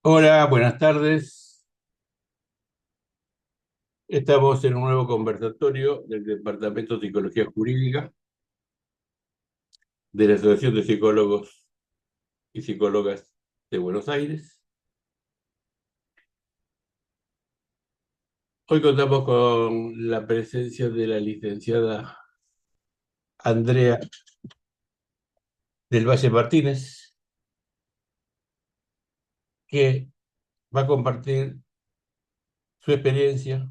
Hola, buenas tardes. Estamos en un nuevo conversatorio del Departamento de Psicología Jurídica de la Asociación de Psicólogos y Psicólogas de Buenos Aires. Hoy contamos con la presencia de la licenciada Andrea del Valle Martínez, que va a compartir su experiencia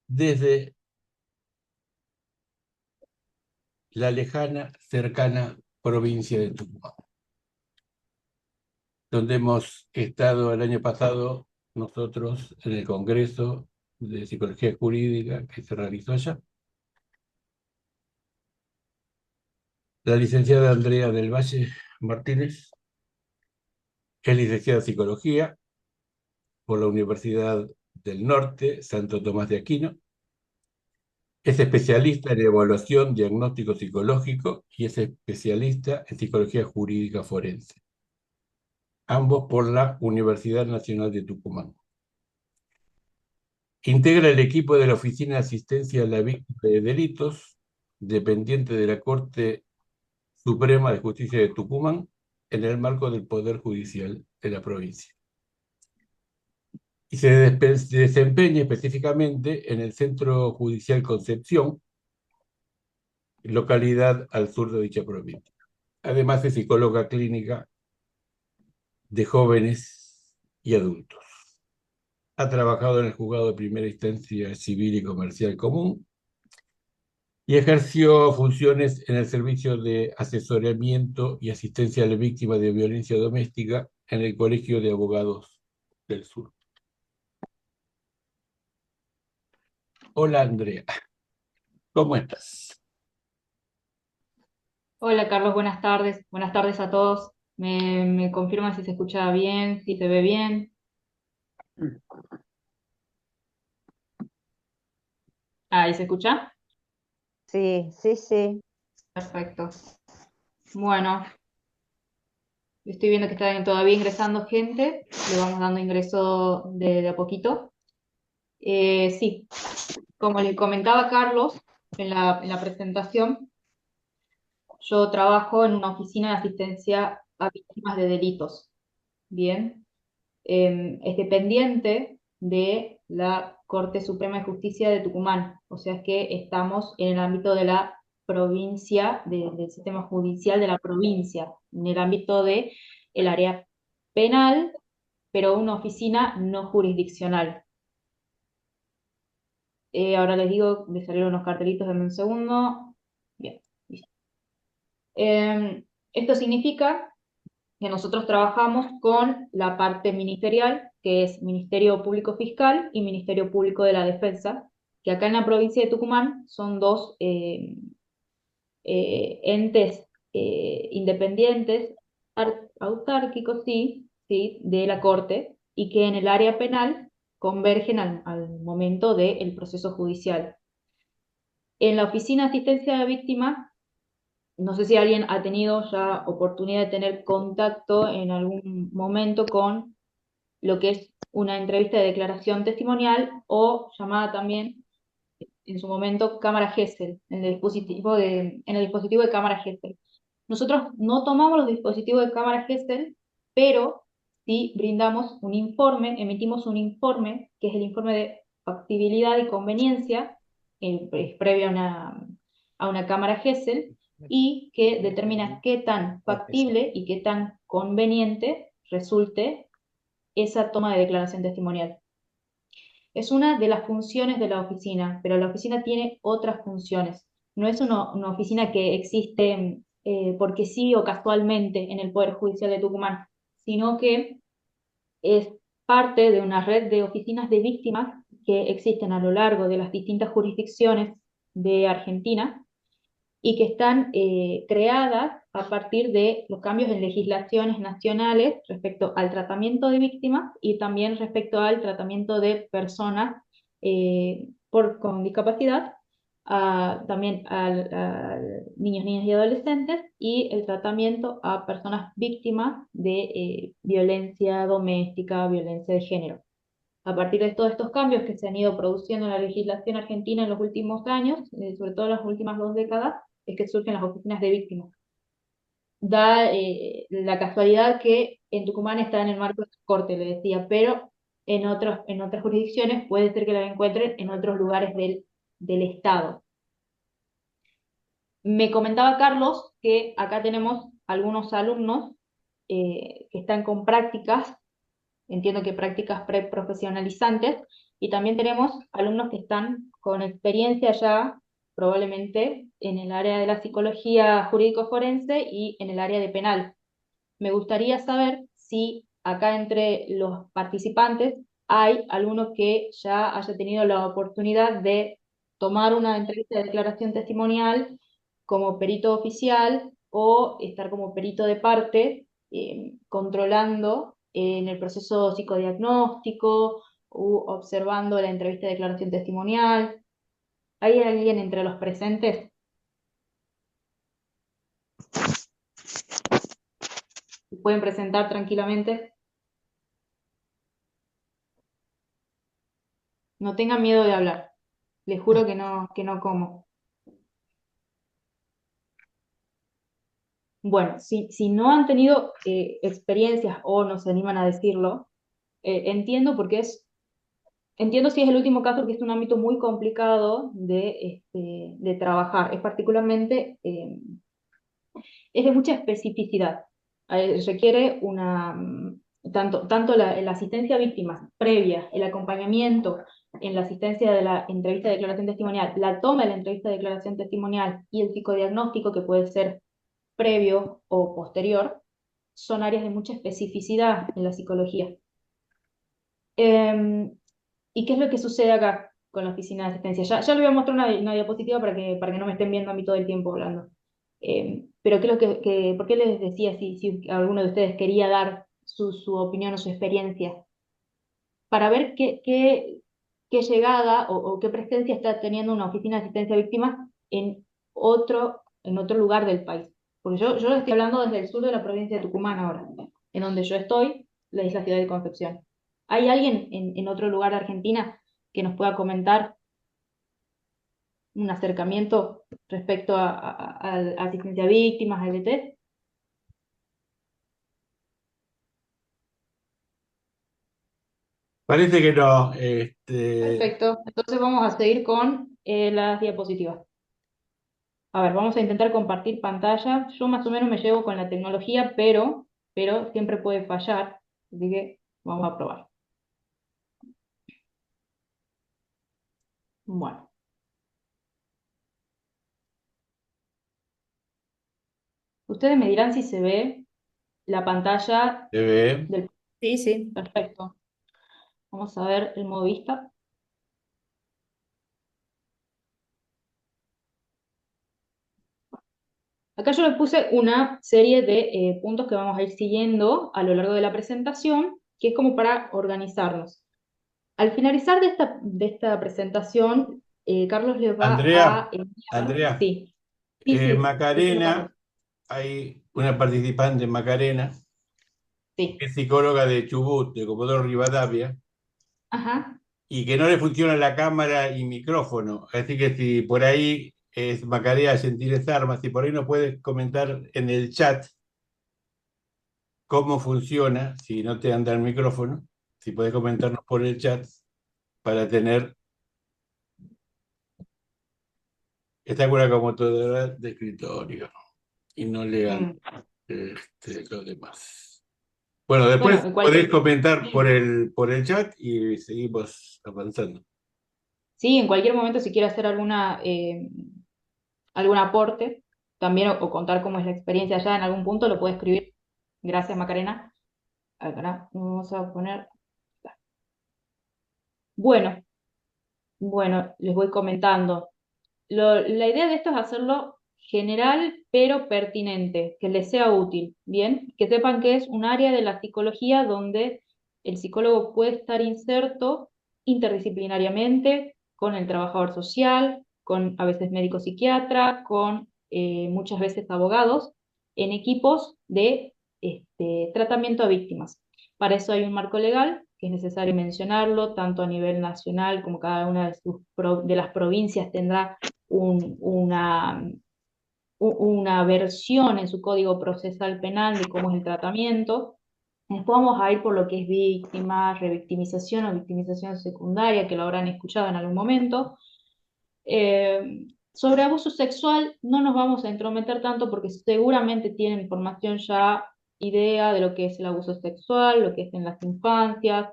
desde la lejana, cercana provincia de Tucumán, donde hemos estado el año pasado nosotros en el Congreso de Psicología Jurídica que se realizó allá. La licenciada Andrea del Valle Martínez es licenciada en Psicología por la Universidad del Norte, Santo Tomás de Aquino. Es especialista en evaluación diagnóstico psicológico y es especialista en psicología jurídica forense, ambos por la Universidad Nacional de Tucumán. Integra el equipo de la Oficina de Asistencia a la Víctima de Delitos, dependiente de la Corte Suprema de Justicia de Tucumán, en el marco del Poder Judicial de la provincia. Y se desempeña específicamente en el Centro Judicial Concepción, localidad al sur de dicha provincia. Además es psicóloga clínica de jóvenes y adultos. Ha trabajado en el juzgado de primera instancia civil y comercial común y ejerció funciones en el servicio de asesoramiento y asistencia a la víctima de violencia doméstica en el Colegio de Abogados del Sur. Hola Andrea, ¿cómo estás? Hola Carlos, buenas tardes. Buenas tardes a todos. ¿Me confirma si se escucha bien, si se ve bien? Ahí se escucha. Sí, sí, sí. Perfecto. Bueno, estoy viendo que está todavía ingresando gente. Le vamos dando ingreso de a poquito. Sí, como le comentaba Carlos en la presentación, yo trabajo en una oficina de asistencia a víctimas de delitos. Bien. Es dependiente de la Corte Suprema de Justicia de Tucumán, o sea que estamos en el ámbito de la provincia, del sistema judicial de la provincia, en el ámbito de el área penal, pero una oficina no jurisdiccional. Ahora les digo, me salieron unos cartelitos, denme un segundo. Bien, listo. Esto significa que nosotros trabajamos con la parte ministerial, que es Ministerio Público Fiscal y Ministerio Público de la Defensa, que acá en la provincia de Tucumán son dos entes independientes, autárquicos, sí, sí, de la Corte, y que en el área penal convergen al momento del proceso judicial. En la Oficina de Asistencia a la Víctima, no sé si alguien ha tenido ya oportunidad de tener contacto en algún momento con lo que es una entrevista de declaración testimonial o llamada también en su momento cámara Gesell, en el dispositivo de cámara Gesell. Nosotros no tomamos los dispositivos de cámara Gesell, pero sí brindamos un informe, emitimos un informe, que es el informe de factibilidad y conveniencia, es previo a una cámara Gesell, y que determina qué tan factible y qué tan conveniente resulte esa toma de declaración testimonial. Es una de las funciones de la oficina, pero la oficina tiene otras funciones. No es una oficina que existe porque sí o casualmente en el Poder Judicial de Tucumán, sino que es parte de una red de oficinas de víctimas que existen a lo largo de las distintas jurisdicciones de Argentina y que están creadas a partir de los cambios en legislaciones nacionales respecto al tratamiento de víctimas y también respecto al tratamiento de personas con discapacidad también a niños, niñas y adolescentes, y el tratamiento a personas víctimas de violencia doméstica, violencia de género. A partir de todos estos cambios que se han ido produciendo en la legislación argentina en los últimos años, sobre todo en las últimas 2 décadas, es que surgen las oficinas de víctimas. Da la casualidad que en Tucumán está en el marco de corte, le decía, pero en otras jurisdicciones puede ser que la encuentren en otros lugares del Estado. Me comentaba Carlos que acá tenemos algunos alumnos que están con prácticas, entiendo que prácticas preprofesionalizantes, y también tenemos alumnos que están con experiencia ya, probablemente en el área de la psicología jurídico-forense y en el área de penal. Me gustaría saber si acá entre los participantes hay alguno que ya haya tenido la oportunidad de tomar una entrevista de declaración testimonial como perito oficial o estar como perito de parte, controlando en el proceso psicodiagnóstico u observando la entrevista de declaración testimonial. ¿Hay alguien entre los presentes? ¿Se pueden presentar tranquilamente? No tengan miedo de hablar. Les juro que no como. Bueno, si no han tenido experiencias o no se animan a decirlo, entiendo porque entiendo si es el último caso, que es un ámbito muy complicado de trabajar. Es particularmente, es de mucha especificidad. Requiere tanto la asistencia a víctimas previa, el acompañamiento en la asistencia de la entrevista de declaración testimonial, la toma de la entrevista de declaración testimonial y el psicodiagnóstico, que puede ser previo o posterior, son áreas de mucha especificidad en la psicología. ¿Y qué es lo que sucede acá con la oficina de asistencia? Ya le voy a mostrar una diapositiva para que no me estén viendo a mí todo el tiempo hablando. Pero creo ¿por qué les decía si alguno de ustedes quería dar su opinión o su experiencia? Para ver qué llegada o qué presencia está teniendo una oficina de asistencia a víctimas en otro lugar del país. Porque yo les estoy hablando desde el sur de la provincia de Tucumán ahora, en donde yo estoy, la isla Ciudad de Concepción. ¿Hay alguien en otro lugar de Argentina que nos pueda comentar un acercamiento respecto a asistencia a víctimas, a LT? Parece que no. Perfecto. Entonces vamos a seguir con las diapositivas. A ver, vamos a intentar compartir pantalla. Yo más o menos me llevo con la tecnología, pero siempre puede fallar, así que vamos a probar. Bueno, ustedes me dirán si se ve la pantalla Se ve. del... Sí, sí. Perfecto. Vamos a ver el modo vista. Acá yo les puse una serie de puntos que vamos a ir siguiendo a lo largo de la presentación, que es como para organizarnos. Al finalizar de esta presentación, Carlos les va Andrea, a enviar, Andrea, sí, sí, sí, decime, Carlos, Macarena, hay una participante, Macarena, que sí, es psicóloga de Chubut, de Comodoro Rivadavia, ajá, y que no le funciona la cámara y micrófono. Así que si por ahí es Macarena Gentiles Armas, si por ahí nos puedes comentar en el chat cómo funciona, si no te anda el micrófono, si puedes comentarnos por el chat para tener esta cura como toda de escritorio y no lean mm. lo demás. Bueno, Bueno, después en podés cualquier, comentar por el chat y seguimos avanzando. sí, en cualquier momento si quiere hacer algún aporte, también o contar cómo es la experiencia allá en algún punto, lo puede escribir. Gracias, Macarena. Acá vamos a poner. Bueno, bueno, les voy comentando. La idea de esto es hacerlo general pero pertinente, que les sea útil, ¿bien? Que sepan que es un área de la psicología donde el psicólogo puede estar inserto interdisciplinariamente con el trabajador social, con a veces médico psiquiatra, con muchas veces abogados, en equipos de tratamiento a víctimas. Para eso hay un marco legal, que es necesario mencionarlo, tanto a nivel nacional como cada una de las provincias tendrá una versión en su código procesal penal de cómo es el tratamiento. Después vamos a ir por lo que es víctima, revictimización o victimización secundaria, que lo habrán escuchado en algún momento. Sobre abuso sexual no nos vamos a entrometer tanto porque seguramente tienen información ya, idea de lo que es el abuso sexual, lo que es en las infancias.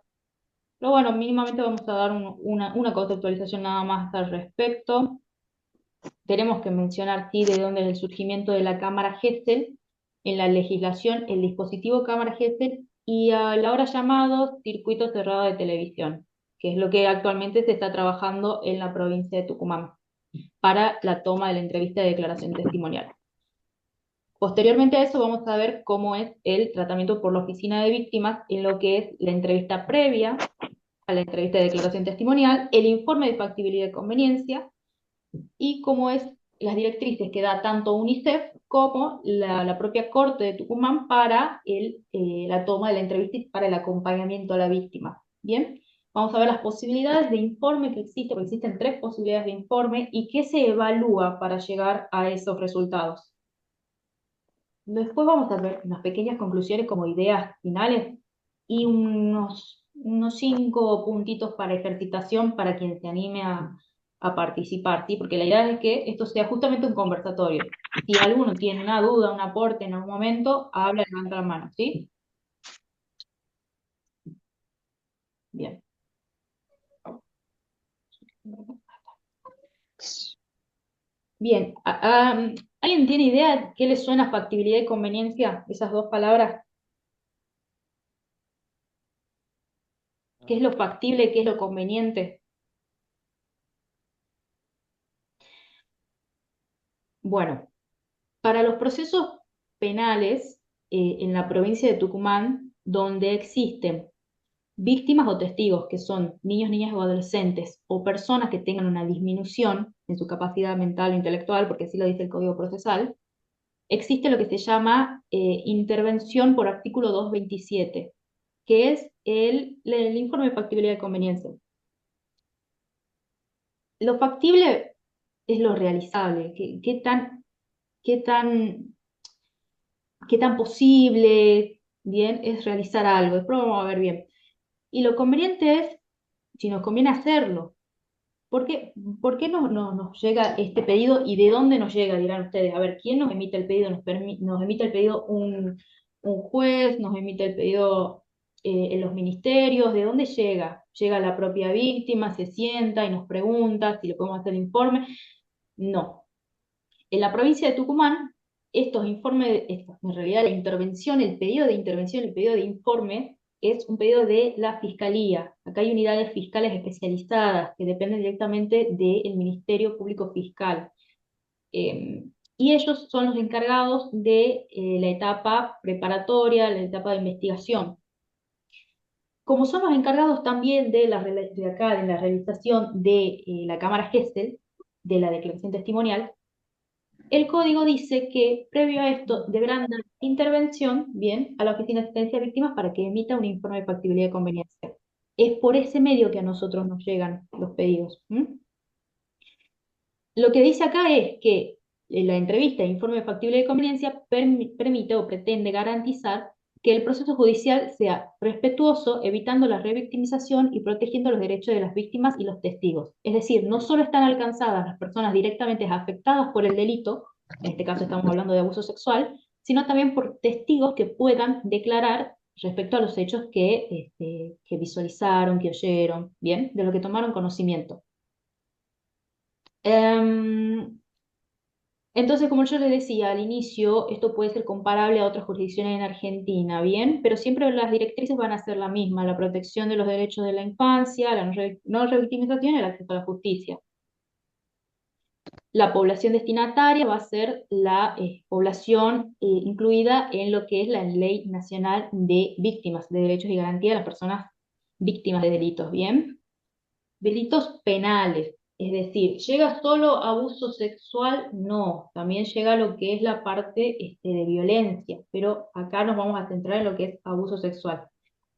Pero bueno, mínimamente vamos a dar una conceptualización nada más al respecto. Tenemos que mencionar, sí, de dónde es el surgimiento de la cámara Gesell en la legislación, el dispositivo cámara Gesell y al ahora llamado circuito cerrado de televisión, que es lo que actualmente se está trabajando en la provincia de Tucumán para la toma de la entrevista de declaración testimonial. Posteriormente a eso vamos a ver cómo es el tratamiento por la oficina de víctimas en lo que es la entrevista previa a la entrevista de declaración testimonial, el informe de factibilidad y conveniencia, y cómo es las directrices que da tanto UNICEF como la propia Corte de Tucumán para la toma de la entrevista y para el acompañamiento a la víctima. Bien, vamos a ver las posibilidades de informe que existen, porque existen 3 posibilidades de informe y qué se evalúa para llegar a esos resultados. Después vamos a ver unas pequeñas conclusiones como ideas finales y unos 5 puntitos para ejercitación para quien se anime a participar, ¿sí? Porque la idea es que esto sea justamente un conversatorio. Si alguno tiene una duda, un aporte en algún momento, habla, levanta la mano, ¿sí? Bien. Bien, ¿alguien tiene idea qué le suena factibilidad y conveniencia, esas 2 palabras? ¿Qué es lo factible y qué es lo conveniente? Bueno, para los procesos penales en la provincia de Tucumán, donde existen víctimas o testigos, que son niños, niñas o adolescentes, o personas que tengan una disminución en su capacidad mental o intelectual, porque así lo dice el Código Procesal, existe lo que se llama intervención por artículo 227, que es el informe de factibilidad y conveniencia. Lo factible es lo realizable, qué tan qué tan posible, bien, es realizar algo. Después lo vamos a ver bien. Y lo conveniente es, si nos conviene hacerlo. ¿Por qué nos llega este pedido y de dónde nos llega? Dirán ustedes. A ver, ¿quién nos emite el pedido? ¿Nos emite el pedido un juez? ¿Nos emite el pedido en los ministerios? ¿De dónde llega? ¿Llega la propia víctima, se sienta y nos pregunta si le podemos hacer el informe? No. En la provincia de Tucumán, estos informes, en realidad la intervención, el pedido de intervención, el pedido de informe, es un pedido de la Fiscalía. Acá hay unidades fiscales especializadas que dependen directamente del Ministerio Público Fiscal. Y ellos son los encargados de la etapa preparatoria, la etapa de investigación. Como son los encargados también de acá, de la realización de la Cámara Gesell, de la declaración testimonial, el código dice que previo a esto deberán dar intervención, bien, a la Oficina de Asistencia a Víctimas para que emita un informe de factibilidad y conveniencia. Es por ese medio que a nosotros nos llegan los pedidos. Lo que dice acá es que la entrevista e informe de factibilidad y conveniencia permite o pretende garantizar que el proceso judicial sea respetuoso, evitando la revictimización y protegiendo los derechos de las víctimas y los testigos. Es decir, no solo están alcanzadas las personas directamente afectadas por el delito, en este caso estamos hablando de abuso sexual, sino también por testigos que puedan declarar respecto a los hechos que visualizaron, que oyeron, bien, de lo que tomaron conocimiento. Entonces, como yo les decía al inicio, esto puede ser comparable a otras jurisdicciones en Argentina, ¿bien? Pero siempre las directrices van a ser la misma: la protección de los derechos de la infancia, la no revictimización y el acceso a la justicia. La población destinataria va a ser la población incluida en lo que es la Ley Nacional de Víctimas de Derechos y Garantía de las Personas Víctimas de Delitos, ¿bien? Delitos penales. Es decir, ¿llega solo abuso sexual? No, también llega lo que es la parte de violencia, pero acá nos vamos a centrar en lo que es abuso sexual.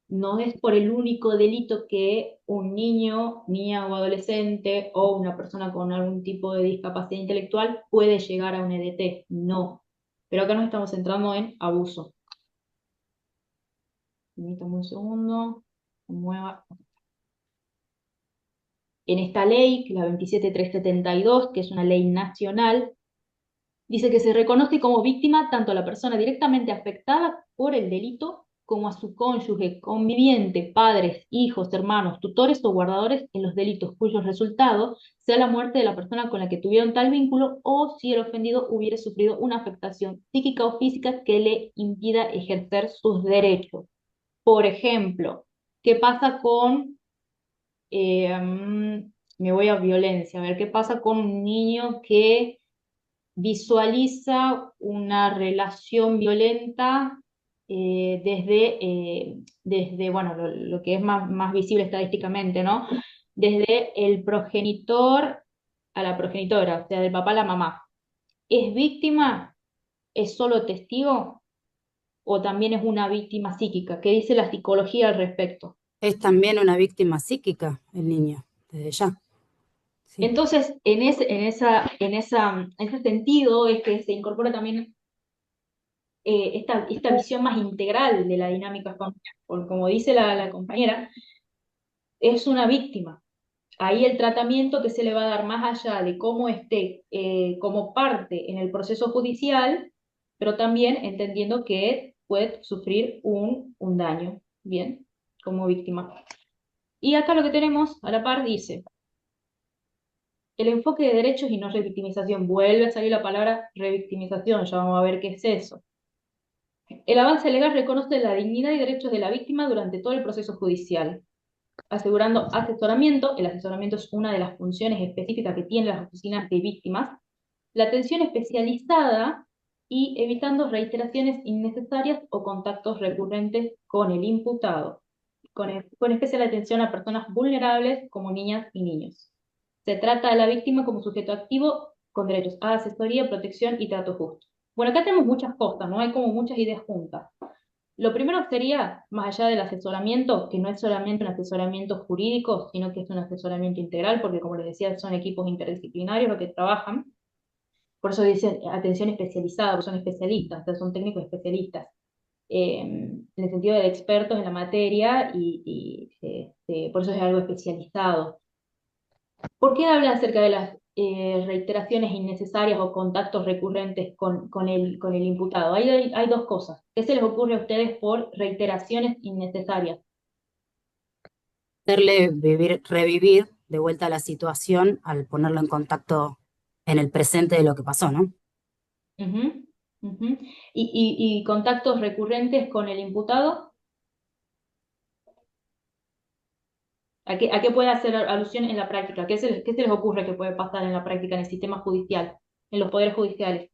No es por el único delito que un niño, niña o adolescente o una persona con algún tipo de discapacidad intelectual puede llegar a un EDT, no. Pero acá nos estamos centrando en abuso. Permítame un segundo, mueva. En esta ley, la 27372, que es una ley nacional, dice que se reconoce como víctima tanto a la persona directamente afectada por el delito como a su cónyuge, conviviente, padres, hijos, hermanos, tutores o guardadores en los delitos cuyo resultado sea la muerte de la persona con la que tuvieron tal vínculo o si el ofendido hubiere sufrido una afectación psíquica o física que le impida ejercer sus derechos. Por ejemplo, ¿qué pasa con me voy a violencia, a ver qué pasa con un niño que visualiza una relación violenta desde bueno, lo que es más visible estadísticamente, ¿no? Desde el progenitor a la progenitora, o sea, del papá a la mamá. ¿Es víctima? ¿Es solo testigo? ¿O también es una víctima psíquica? ¿Qué dice la psicología al respecto? Es también una víctima psíquica el niño, desde ya. Sí. Entonces, en ese sentido es que se incorpora también esta visión más integral de la dinámica familiar. Porque como dice la compañera, es una víctima. Ahí el tratamiento que se le va a dar más allá de cómo esté como parte en el proceso judicial, pero también entendiendo que puede sufrir un daño, bien, como víctima. Y acá lo que tenemos a la par dice, el enfoque de derechos y no revictimización. Vuelve a salir la palabra revictimización, ya vamos a ver qué es eso. El avance legal reconoce la dignidad y derechos de la víctima durante todo el proceso judicial, asegurando asesoramiento. El asesoramiento es una de las funciones específicas que tienen las oficinas de víctimas, la atención especializada y evitando reiteraciones innecesarias o contactos recurrentes con el imputado, con especial atención a personas vulnerables como niñas y niños. Se trata de la víctima como sujeto activo con derechos a asesoría, protección y trato justo. Bueno, acá tenemos muchas cosas, ¿no? Hay como muchas ideas juntas. Lo primero sería, más allá del asesoramiento, que no es solamente un asesoramiento jurídico, sino que es un asesoramiento integral, porque como les decía, son equipos interdisciplinarios los que trabajan. Por eso dicen atención especializada, porque son especialistas, o sea, son técnicos especialistas, en el sentido de expertos en la materia y por eso es algo especializado. ¿Por qué habla acerca de las reiteraciones innecesarias o contactos recurrentes con el imputado? Hay dos cosas. ¿Qué se les ocurre a ustedes por reiteraciones innecesarias? Hacerle revivir de vuelta la situación al ponerlo en contacto en el presente de lo que pasó, ¿no? Ujú, ujú. ¿Y contactos recurrentes con el imputado? ¿A qué puede hacer alusión en la práctica? ¿Qué se les ocurre que puede pasar en la práctica, en el sistema judicial, en los poderes judiciales?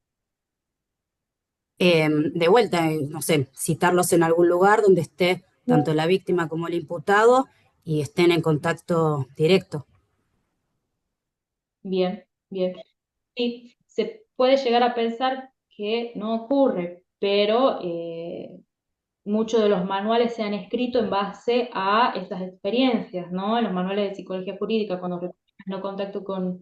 De vuelta, no sé, citarlos en algún lugar donde esté tanto la víctima como el imputado y estén en contacto directo. Bien, bien. Sí, se puede llegar a pensar que no ocurre, pero muchos de los manuales se han escrito en base a estas experiencias, ¿no? En los manuales de psicología jurídica, cuando no contacto con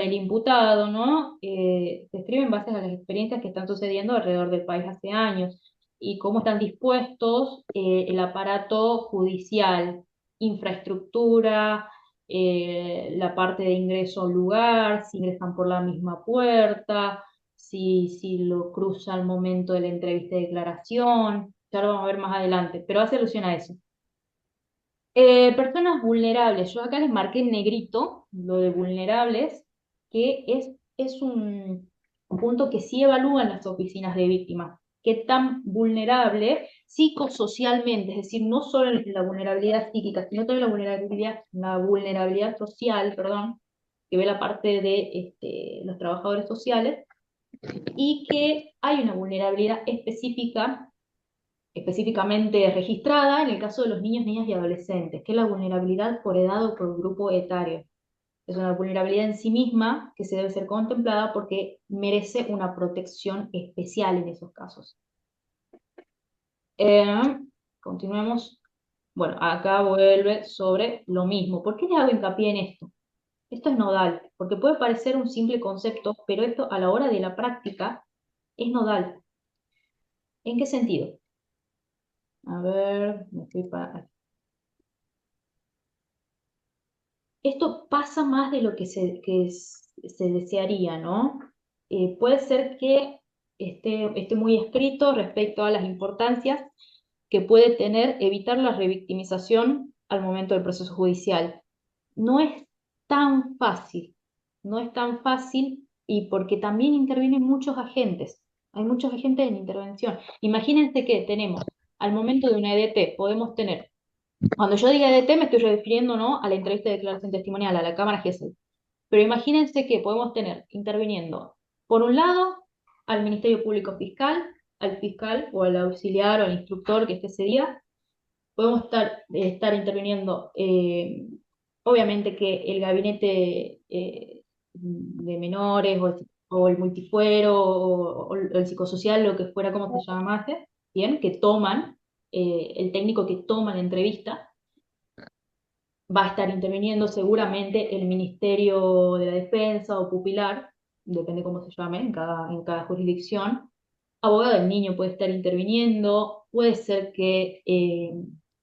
el imputado, ¿no? Se escriben en base a las experiencias que están sucediendo alrededor del país hace años y cómo están dispuestos el aparato judicial, infraestructura, la parte de ingreso al lugar, si ingresan por la misma puerta, si lo cruza al momento de la entrevista de declaración, ya lo vamos a ver más adelante, pero hace alusión a eso. Personas vulnerables, yo acá les marqué en negrito lo de vulnerables, que es un punto que sí evalúan las oficinas de víctimas, qué tan vulnerable psicosocialmente, es decir, no solo la vulnerabilidad psíquica, sino también la vulnerabilidad social, perdón, que ve la parte de los trabajadores sociales, y que hay una vulnerabilidad específicamente registrada en el caso de los niños, niñas y adolescentes, que es la vulnerabilidad por edad o por grupo etario. Es una vulnerabilidad en sí misma que se debe ser contemplada porque merece una protección especial en esos casos. Continuemos. Bueno, acá vuelve sobre lo mismo. ¿Por qué le hago hincapié en esto? Esto es nodal, porque puede parecer un simple concepto, pero esto a la hora de la práctica es nodal. ¿En qué sentido? A ver, me fui para... Esto pasa más de lo que se desearía, ¿no? Puede ser que esté muy escrito respecto a las importancias que puede tener evitar la revictimización al momento del proceso judicial. No es tan fácil, no es tan fácil y porque también intervienen muchos agentes, hay muchos agentes en intervención. Imagínense que tenemos, al momento de una EDT, podemos tener, cuando yo diga EDT me estoy refiriendo no a la entrevista de declaración testimonial, a la cámara GESEL, pero imagínense que podemos tener interviniendo, por un lado, al Ministerio Público Fiscal, al fiscal o al auxiliar o al instructor que esté ese día, podemos estar interviniendo, obviamente que el gabinete de menores o el multifuero o el psicosocial, lo que fuera como se llamase, bien, que toman, el técnico que toma la entrevista, va a estar interviniendo seguramente el Ministerio de la Defensa o pupilar, depende cómo se llame en cada jurisdicción. Abogado del niño puede estar interviniendo, puede ser que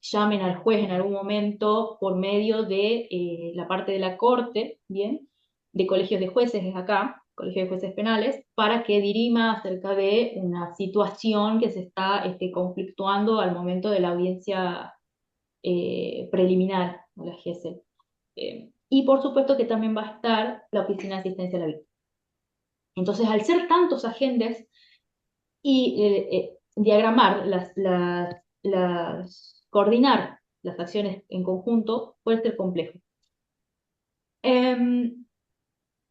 llamen al juez en algún momento por medio de la parte de la corte, ¿bien? De colegios de jueces es acá, colegios de jueces penales, para que dirima acerca de una situación que se está conflictuando al momento de la audiencia preliminar de la GESEL. Y por supuesto que también va a estar la Oficina de Asistencia a la Víctima. Entonces, al ser tantos agentes y diagramar, coordinar las acciones en conjunto puede ser complejo.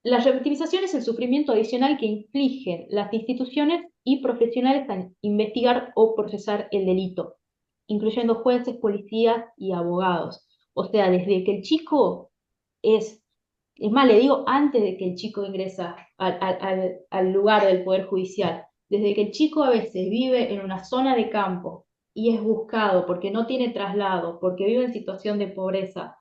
La revictimización es el sufrimiento adicional que infligen las instituciones y profesionales al investigar o procesar el delito, incluyendo jueces, policías y abogados. O sea, desde que el chico es más, le digo antes de que el chico ingresa al lugar del Poder Judicial, desde que el chico a veces vive en una zona de campo y es buscado porque no tiene traslado, porque vive en situación de pobreza,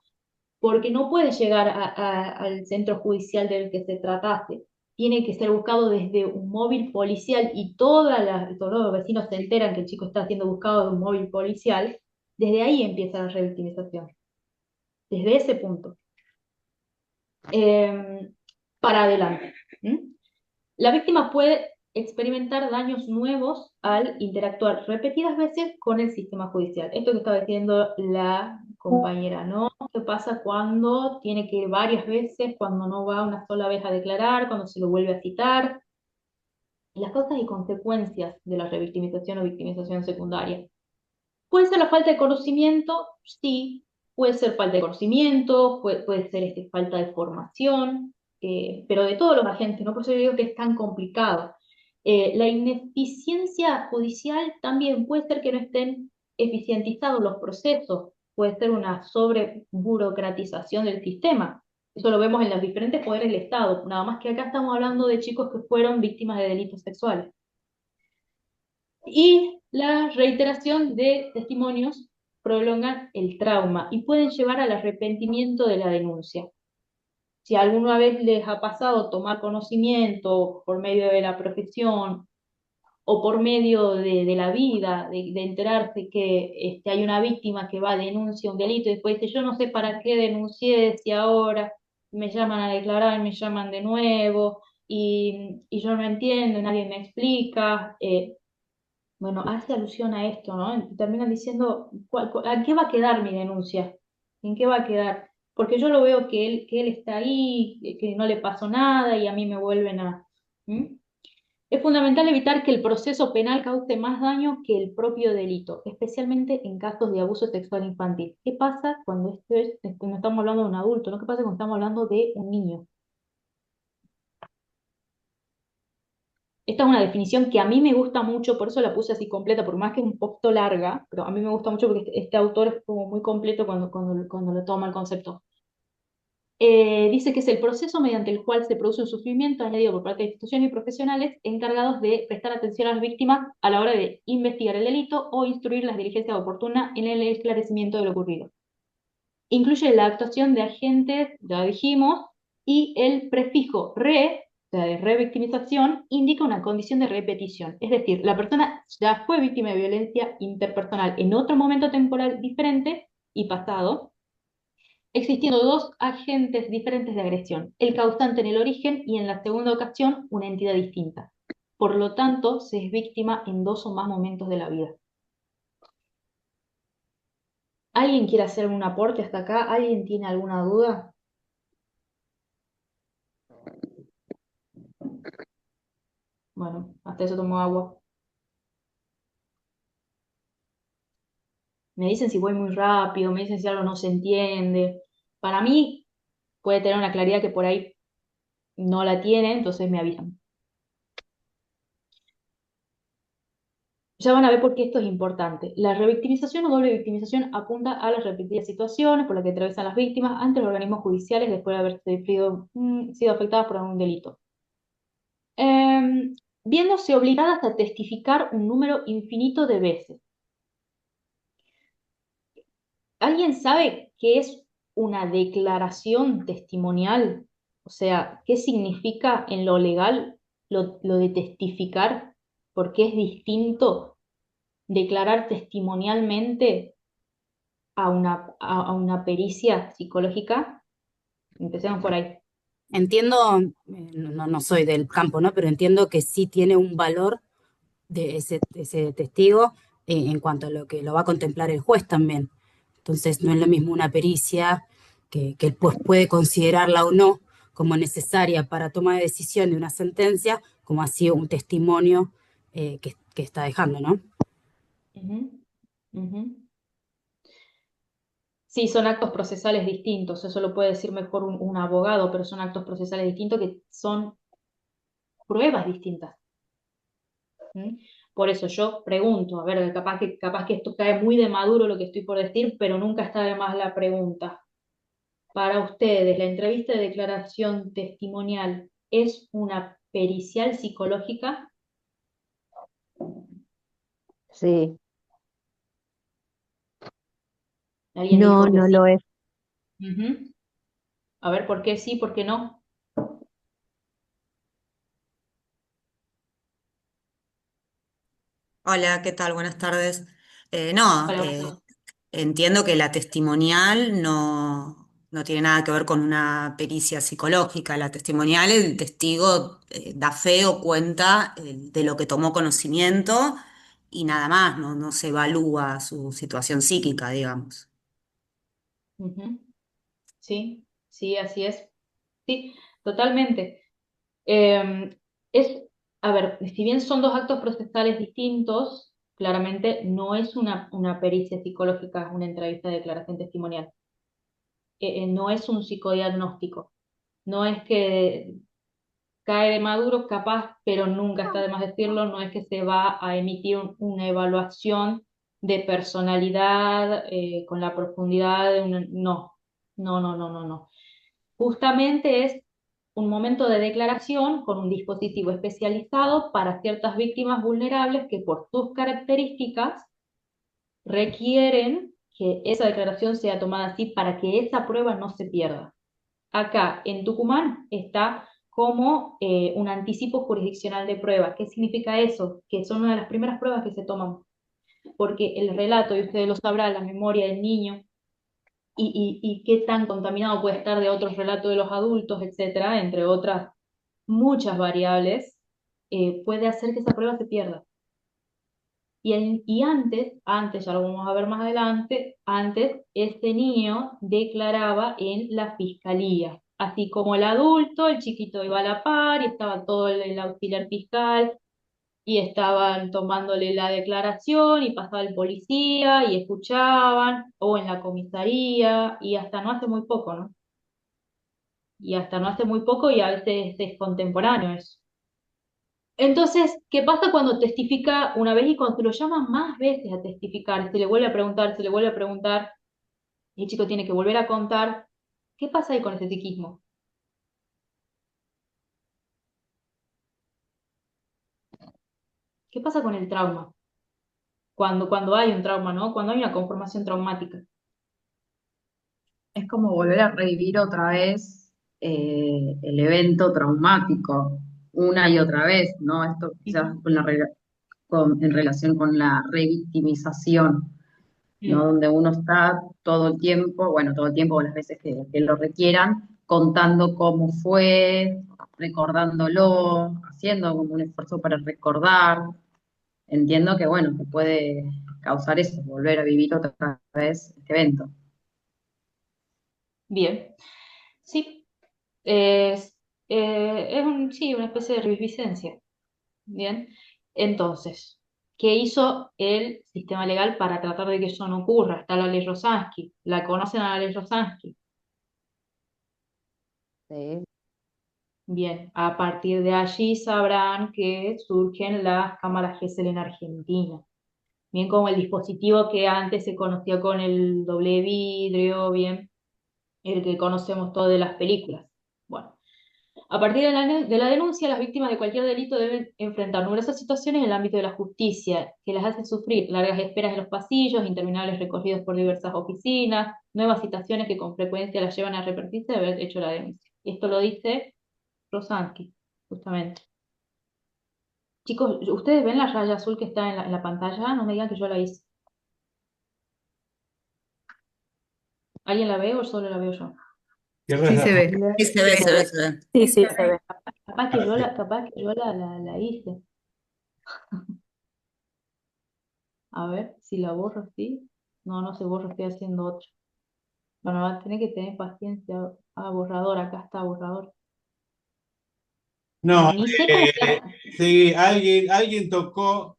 porque no puede llegar al centro judicial del que se tratase, tiene que ser buscado desde un móvil policial y todos los vecinos se enteran que el chico está siendo buscado de un móvil policial, desde ahí empieza la revictimización, desde ese punto. Para adelante. La víctima puede experimentar daños nuevos al interactuar repetidas veces con el sistema judicial. Esto que estaba diciendo la compañera, ¿no? ¿Qué pasa cuando tiene que ir varias veces, cuando no va una sola vez a declarar, cuando se lo vuelve a citar? Las causas y consecuencias de la revictimización o victimización secundaria. ¿Puede ser la falta de conocimiento? Sí. Puede ser falta de conocimiento, puede ser falta de formación, pero de todos los agentes, ¿no? Por eso yo digo que es tan complicado. La ineficiencia judicial también puede ser que no estén eficientizados los procesos, puede ser una sobreburocratización del sistema. Eso lo vemos en los diferentes poderes del Estado, nada más que acá estamos hablando de chicos que fueron víctimas de delitos sexuales. Y la reiteración de testimonios prolongan el trauma y pueden llevar al arrepentimiento de la denuncia. Si alguna vez les ha pasado tomar conocimiento por medio de la profesión o por medio de la vida, de enterarse que hay una víctima que va a denunciar un delito y después dice, yo no sé para qué denuncié, si ahora me llaman a declarar, me llaman de nuevo y yo no entiendo, nadie me explica. Bueno, hace alusión a esto, ¿no? Terminan diciendo, ¿a qué va a quedar mi denuncia? ¿En qué va a quedar? Porque yo lo veo que él está ahí, que no le pasó nada y a mí me vuelven a... ¿Mm? Es fundamental evitar que el proceso penal cause más daño que el propio delito, especialmente en casos de abuso sexual infantil. ¿Qué pasa cuando no estamos hablando de un adulto? ¿No? ¿Qué pasa cuando estamos hablando de un niño? Esta es una definición que a mí me gusta mucho, por eso la puse así completa, por más que es un poquito larga, pero a mí me gusta mucho porque este autor es como muy completo cuando lo toma el concepto. Dice que es el proceso mediante el cual se produce un sufrimiento añadido por parte de instituciones y profesionales encargados de prestar atención a las víctimas a la hora de investigar el delito o instruir las diligencias oportunas en el esclarecimiento de lo ocurrido. Incluye la actuación de agentes, ya dijimos, y el prefijo re, o sea, de revictimización, indica una condición de repetición. Es decir, la persona ya fue víctima de violencia interpersonal en otro momento temporal diferente y pasado, existiendo dos agentes diferentes de agresión, el causante en el origen y en la segunda ocasión una entidad distinta. Por lo tanto, se es víctima en dos o más momentos de la vida. ¿Alguien quiere hacer un aporte hasta acá? ¿Alguien tiene alguna duda? Bueno, hasta eso tomo agua. Me dicen si voy muy rápido, me dicen si algo no se entiende. Para mí puede tener una claridad que por ahí no la tiene, entonces me avisan. Ya van a ver por qué esto es importante. La revictimización o doble victimización apunta a las repetidas situaciones por las que atraviesan las víctimas ante los organismos judiciales después de haber sido afectadas por algún delito. Viéndose obligadas a testificar un número infinito de veces. ¿Alguien sabe qué es una declaración testimonial? O sea, ¿qué significa en lo legal lo de testificar? ¿Por qué es distinto declarar testimonialmente a una pericia psicológica? Empecemos por ahí. Entiendo, no soy del campo, ¿no? Pero entiendo que sí tiene un valor de ese testigo en cuanto a lo que lo va a contemplar el juez también. Entonces no es lo mismo una pericia que el juez puede considerarla o no como necesaria para toma de decisión de una sentencia, como así un testimonio que está dejando, ¿no? Ujú, ujú. Sí, son actos procesales distintos, eso lo puede decir mejor un abogado, pero son actos procesales distintos que son pruebas distintas. ¿Mm? Por eso yo pregunto, a ver, capaz que esto cae muy de maduro lo que estoy por decir, pero nunca está de más la pregunta. Para ustedes, ¿la entrevista de declaración testimonial es una pericial psicológica? Sí, Alguien no, dijo que no sí. lo es. Ujú. A ver, ¿por qué sí, por qué no? Hola, ¿qué tal? Buenas tardes. No, Hola, buenas tardes. entiendo que la testimonial no tiene nada que ver con una pericia psicológica. La testimonial, el testigo da fe o cuenta de lo que tomó conocimiento y nada más, no se evalúa su situación psíquica, digamos. Ujú. Sí, sí, así es. Sí, totalmente. Eh, es, a ver, si bien son dos actos procesales distintos, claramente no es una pericia psicológica, es una entrevista de declaración testimonial. No es un psicodiagnóstico. No es que cae de maduro, capaz, pero nunca está de más decirlo, no es que se va a emitir una evaluación de personalidad con la profundidad de una... No, no. Justamente es un momento de declaración con un dispositivo especializado para ciertas víctimas vulnerables que por sus características requieren que esa declaración sea tomada así para que esa prueba no se pierda. Acá en Tucumán está como un anticipo jurisdiccional de prueba. ¿Qué significa eso? Que son una de las primeras pruebas que se toman, porque el relato, y ustedes lo sabrán, la memoria del niño, y qué tan contaminado puede estar de otros relatos de los adultos, etcétera, entre otras muchas variables, puede hacer que esa prueba se pierda. Y antes, ya lo vamos a ver más adelante, antes este niño declaraba en la fiscalía. Así como el adulto, el chiquito iba a la par y estaba todo el auxiliar fiscal y estaban tomándole la declaración y pasaba el policía y escuchaban, o en la comisaría, y hasta no hace muy poco, ¿no? Y hasta no hace muy poco y a veces es contemporáneo eso. Entonces, ¿qué pasa cuando testifica una vez y cuando se lo llaman más veces a testificar? Se le vuelve a preguntar, y el chico tiene que volver a contar. ¿Qué pasa ahí con ese psiquismo? ¿Qué pasa con el trauma? Cuando hay un trauma, ¿no? Cuando hay una conformación traumática. Es como volver a revivir otra vez el evento traumático, una y otra vez, ¿no? Esto quizás Ujú. en relación con la revictimización, ¿no? Mm. Donde uno está todo el tiempo, bueno, todo el tiempo o las veces que lo requieran, contando cómo fue, recordándolo, haciendo como un esfuerzo para recordar. Entiendo que, bueno, que puede causar eso, volver a vivir otra vez este evento. Bien. Sí, sí, una especie de reviviscencia. Bien. Entonces, ¿qué hizo el sistema legal para tratar de que eso no ocurra? Está la ley Rosansky. ¿La conocen a la ley Rosansky? Sí. Bien, a partir de allí sabrán que surgen las cámaras Gesell en Argentina. Bien, como el dispositivo que antes se conocía con el doble vidrio, bien, el que conocemos todos de las películas. Bueno. A partir de la denuncia, las víctimas de cualquier delito deben enfrentar numerosas situaciones en el ámbito de la justicia, que las hacen sufrir largas esperas en los pasillos, interminables recorridos por diversas oficinas, nuevas citaciones que con frecuencia las llevan a arrepentirse de haber hecho la denuncia. Y esto lo dice Rosansky, justamente. Chicos, ¿ustedes ven la raya azul que está en la pantalla? No me digan que yo la hice. ¿Alguien la ve o solo la veo yo? ¿Qué Sí raza? se ve. Sí, se ve, se ve, se ve. Sí, sí, se ve. Ah, sí. Capaz que yo la hice. A ver si la borro, ¿sí? No, no se borra, estoy haciendo otra. Bueno, va a tener que tener paciencia. Ah, borrador, acá está borrador. No, Ni sé cómo se hace. sí, alguien tocó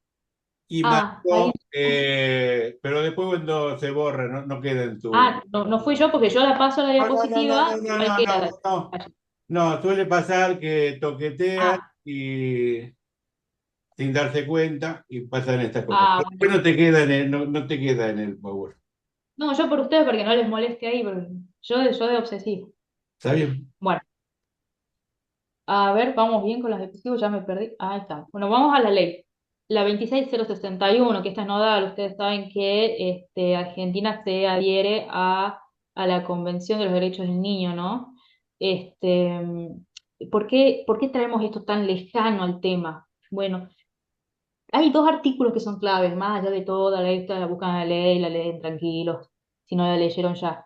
y Ah, ahí. marcó, pero después cuando se borra, no queda en tu... Ah, no, no fui yo porque yo la paso a la No, no, no, no, diapositiva, no, no, igual no, queda. no, no. No, suele pasar que toquetean Ah, y sin darse cuenta y pasan estas cosas. ah, Pero después bueno. no te queda no te queda en el Power. No, yo por ustedes porque no les moleste ahí, porque yo de obsesivo. ¿Está bien? Bueno, a ver, vamos bien con las diapositivas, ya me perdí. Ahí está. Bueno, vamos a la ley. La 26061, que esta es nodal, ustedes saben que Argentina se adhiere a la Convención de los Derechos del Niño, ¿no? Este, por qué traemos esto tan lejano al tema? Bueno, hay dos artículos que son claves, más allá de toda la esta, la buscan la leen tranquilos, si no la leyeron ya.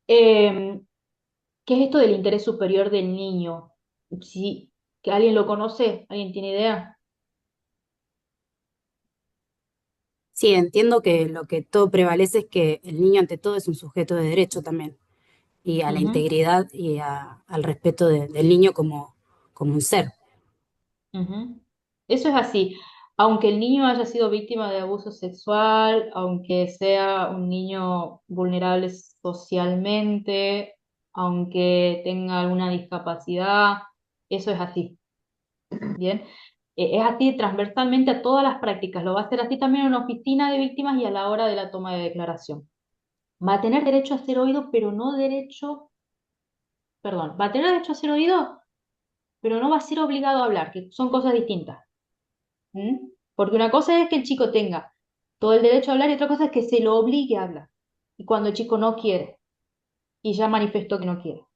Eh, ¿Qué es esto del interés superior del niño? Si que alguien lo conoce, alguien tiene idea. Sí, entiendo que lo que todo prevalece es que el niño ante todo es un sujeto de derecho también, y a la Ujú, integridad y al respeto del niño como un ser. ujú. Eso es así. Aunque el niño haya sido víctima de abuso sexual, aunque sea un niño vulnerable socialmente, aunque tenga alguna discapacidad, eso es así. Bien. Es así transversalmente a todas las prácticas. Lo va a hacer así también en una oficina de víctimas y a la hora de la toma de declaración. Va a tener derecho a ser oído, pero no derecho, perdón, va a tener derecho a ser oído, pero no va a ser obligado a hablar, que son cosas distintas. ¿Mm? Porque una cosa es que el chico tenga todo el derecho a hablar y otra cosa es que se lo obligue a hablar. Y cuando el chico no quiere y ya manifestó que no quiere.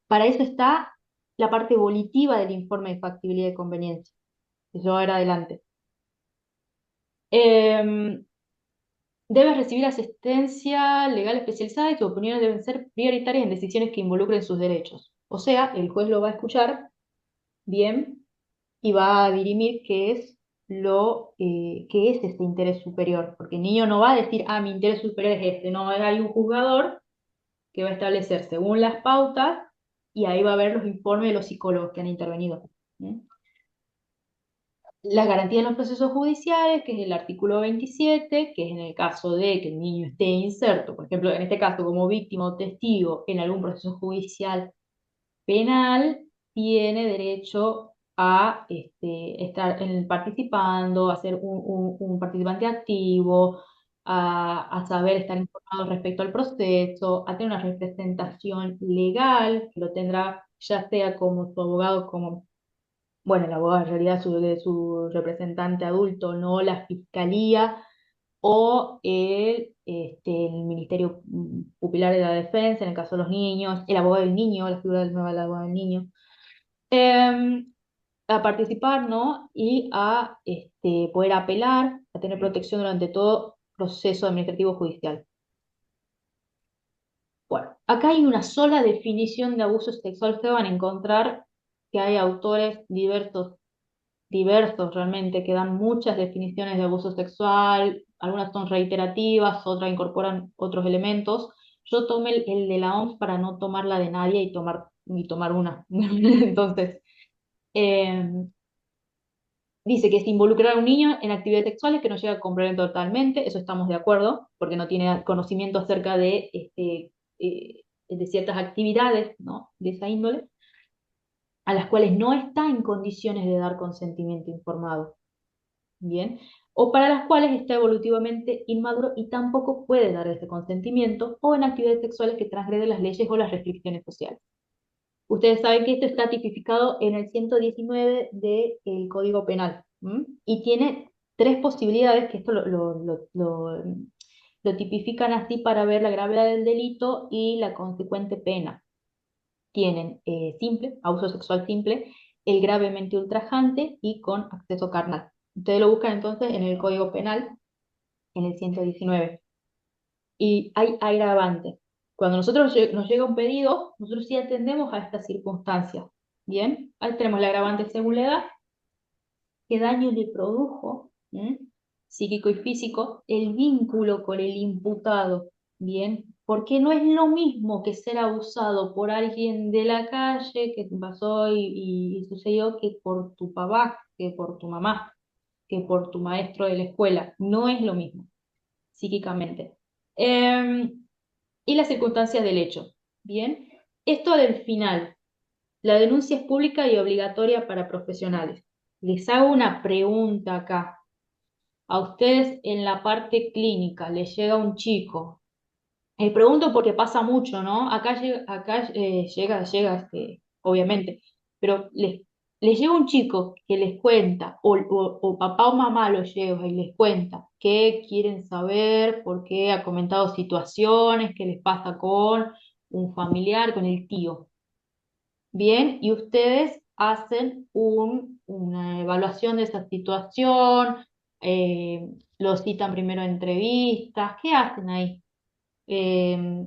Para eso está la parte volitiva del informe de factibilidad y conveniencia, que yo ahora adelante. Em, Debe recibir asistencia legal especializada y sus opiniones deben ser prioritarias en decisiones que involucren sus derechos. O sea, el juez lo va a escuchar bien y va a dirimir qué es este interés superior, porque el niño no va a decir, ah, mi interés superior es este, no, hay un juzgador que va a establecer según las pautas y ahí va a ver los informes de los psicólogos que han intervenido. ¿Mm? Las garantías en los procesos judiciales, que es el artículo 27, que es en el caso de que el niño esté inserto, por ejemplo, en este caso como víctima o testigo en algún proceso judicial penal, tiene derecho a estar participando, a ser un participante activo, a saber estar informado respecto al proceso, a tener una representación legal, que lo tendrá ya sea como su abogado, como, bueno, el abogado en realidad de su representante adulto, no la fiscalía o el Ministerio Pupilar de la Defensa, en el caso de los niños, el abogado del niño, la figura del nuevo abogado del niño. Em, a participar, ¿no? Y a poder apelar, a tener protección durante todo proceso administrativo judicial. Bueno, acá hay una sola definición de abuso sexual. Ustedes van a encontrar que hay autores diversos realmente, que dan muchas definiciones de abuso sexual, algunas son reiterativas, otras incorporan otros elementos. Yo tomé el de la OMS para no tomar la de nadie y tomar una. Entonces, eh, dice que es involucrar a un niño en actividades sexuales que no llega a comprender totalmente, eso estamos de acuerdo, porque no tiene conocimiento acerca de ciertas actividades, ¿no? De esa índole, a las cuales no está en condiciones de dar consentimiento informado, ¿bien? O para las cuales está evolutivamente inmaduro y tampoco puede dar ese consentimiento, o en actividades sexuales que transgreden las leyes o las restricciones sociales. Ustedes saben que esto está tipificado en el 119 del Código Penal, ¿m? Y tiene tres posibilidades, que esto lo tipifican así para ver la gravedad del delito y la consecuente pena. Tienen simple, abuso sexual simple, el gravemente ultrajante y con acceso carnal. Ustedes lo buscan entonces en el Código Penal, en el 119. Y hay agravantes. Cuando nos llega un pedido, nosotros sí atendemos a estas circunstancias. Bien, ahí tenemos el agravante según la edad, qué daño le produjo, psíquico y físico, el vínculo con el imputado. Bien, porque no es lo mismo que ser abusado por alguien de la calle que pasó y sucedió, que por tu papá, que por tu mamá, que por tu maestro de la escuela. No es lo mismo, psíquicamente. Y las circunstancias del hecho. Bien, esto del final. La denuncia es pública y obligatoria para profesionales. Les hago una pregunta acá. A ustedes en la parte clínica les llega un chico. Les pregunto porque pasa mucho, ¿no? Llega, obviamente, pero les llega un chico que les cuenta, o papá o mamá los lleva y les cuenta qué quieren saber, por qué ha comentado situaciones, qué les pasa con un familiar, con el tío. Bien, y ustedes hacen una evaluación de esa situación, los citan primero a entrevistas, ¿qué hacen ahí? Eh,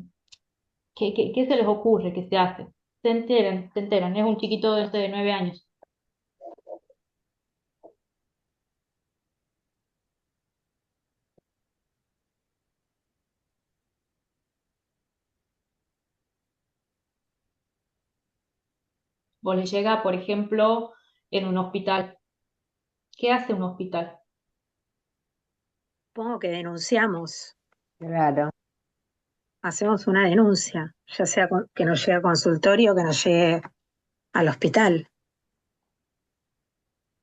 ¿qué se les ocurre que se hace? Se enteran, es un chiquito de 9 años. Vos les llega, por ejemplo, en un hospital. ¿Qué hace un hospital? Supongo que denunciamos, Claro. hacemos una denuncia, ya sea que nos llegue a consultorio o que nos llegue al hospital.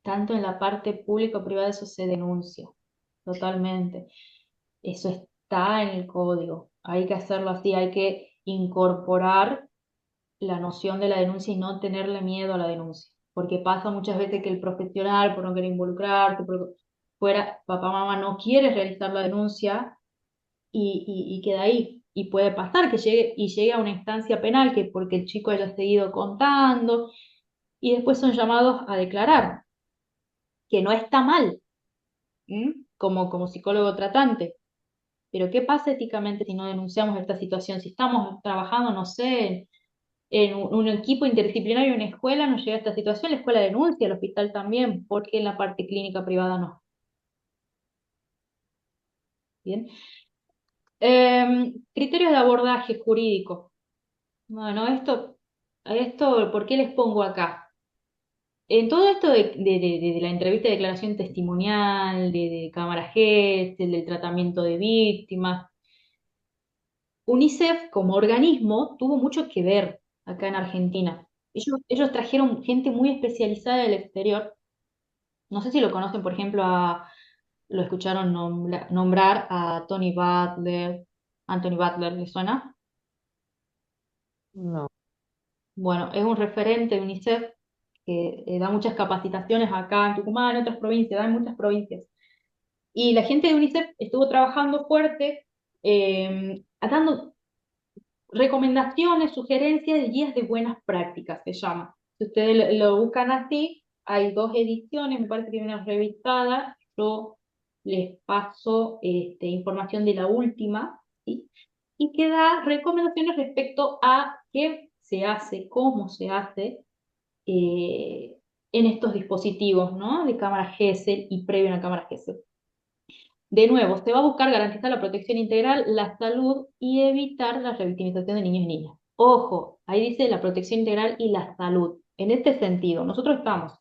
Tanto en la parte pública o privada eso se denuncia, totalmente. Eso está en el código. Hay que hacerlo así, hay que incorporar la noción de la denuncia y no tenerle miedo a la denuncia. Porque pasa muchas veces que el profesional, por no querer involucrarse, por fuera, papá, mamá no quiere realizar la denuncia y queda ahí. Y puede pasar que llegue a una instancia penal que porque el chico haya seguido contando y después son llamados a declarar, que no está mal, como psicólogo tratante. Pero ¿qué pasa éticamente si no denunciamos esta situación? Si estamos trabajando, no sé, en un equipo interdisciplinario en una escuela, nos llega esta situación, la escuela denuncia, el hospital también, porque en la parte clínica privada no. Bien. Criterios de abordaje jurídico. Bueno, ¿por qué les pongo acá? En todo esto de la entrevista de declaración testimonial, de cámara gestel, del tratamiento de víctimas, UNICEF como organismo tuvo mucho que ver acá en Argentina. Ellos trajeron gente muy especializada del exterior. No sé si lo conocen, por ejemplo, lo escucharon nombrar a Tony Butler. Anthony Butler, ¿le suena? No. Bueno, es un referente de UNICEF que da muchas capacitaciones acá en Tucumán, en otras provincias, da en muchas provincias. Y la gente de UNICEF estuvo trabajando fuerte, dando recomendaciones, sugerencias de guías de buenas prácticas, se llama. Si ustedes lo buscan así, hay 2 ediciones, me parece que hay una revisada, yo les paso información de la última, ¿sí? Y que da recomendaciones respecto a qué se hace, cómo se hace eh, en estos dispositivos, ¿no? De cámara GESEL y previo a una cámara GESEL. De nuevo, se va a buscar garantizar la protección integral, la salud y evitar la revictimización de niños y niñas. Ojo, ahí dice la protección integral y la salud. En este sentido, nosotros estamos,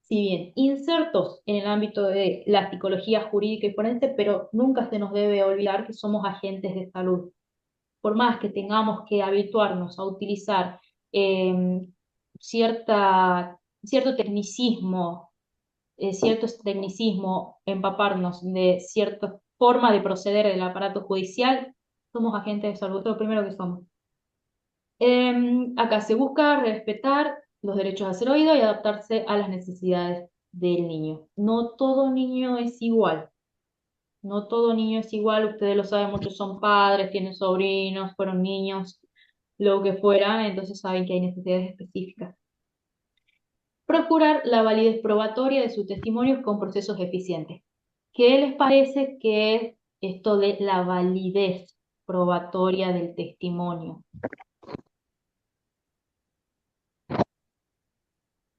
si bien insertos en el ámbito de la psicología jurídica y forense, pero nunca se nos debe olvidar que somos agentes de salud. Por más que tengamos que habituarnos a utilizar cierto tecnicismo, empaparnos de cierta forma de proceder del aparato judicial, somos agentes de salud, es lo primero que somos. Acá se busca respetar los derechos a ser oído y adaptarse a las necesidades del niño. No todo niño es igual. No todo niño es igual, ustedes lo saben, muchos son padres, tienen sobrinos, fueron niños, lo que fuera, entonces saben que hay necesidades específicas. Procurar la validez probatoria de sus testimonios con procesos eficientes. ¿Qué les parece que es esto de la validez probatoria del testimonio?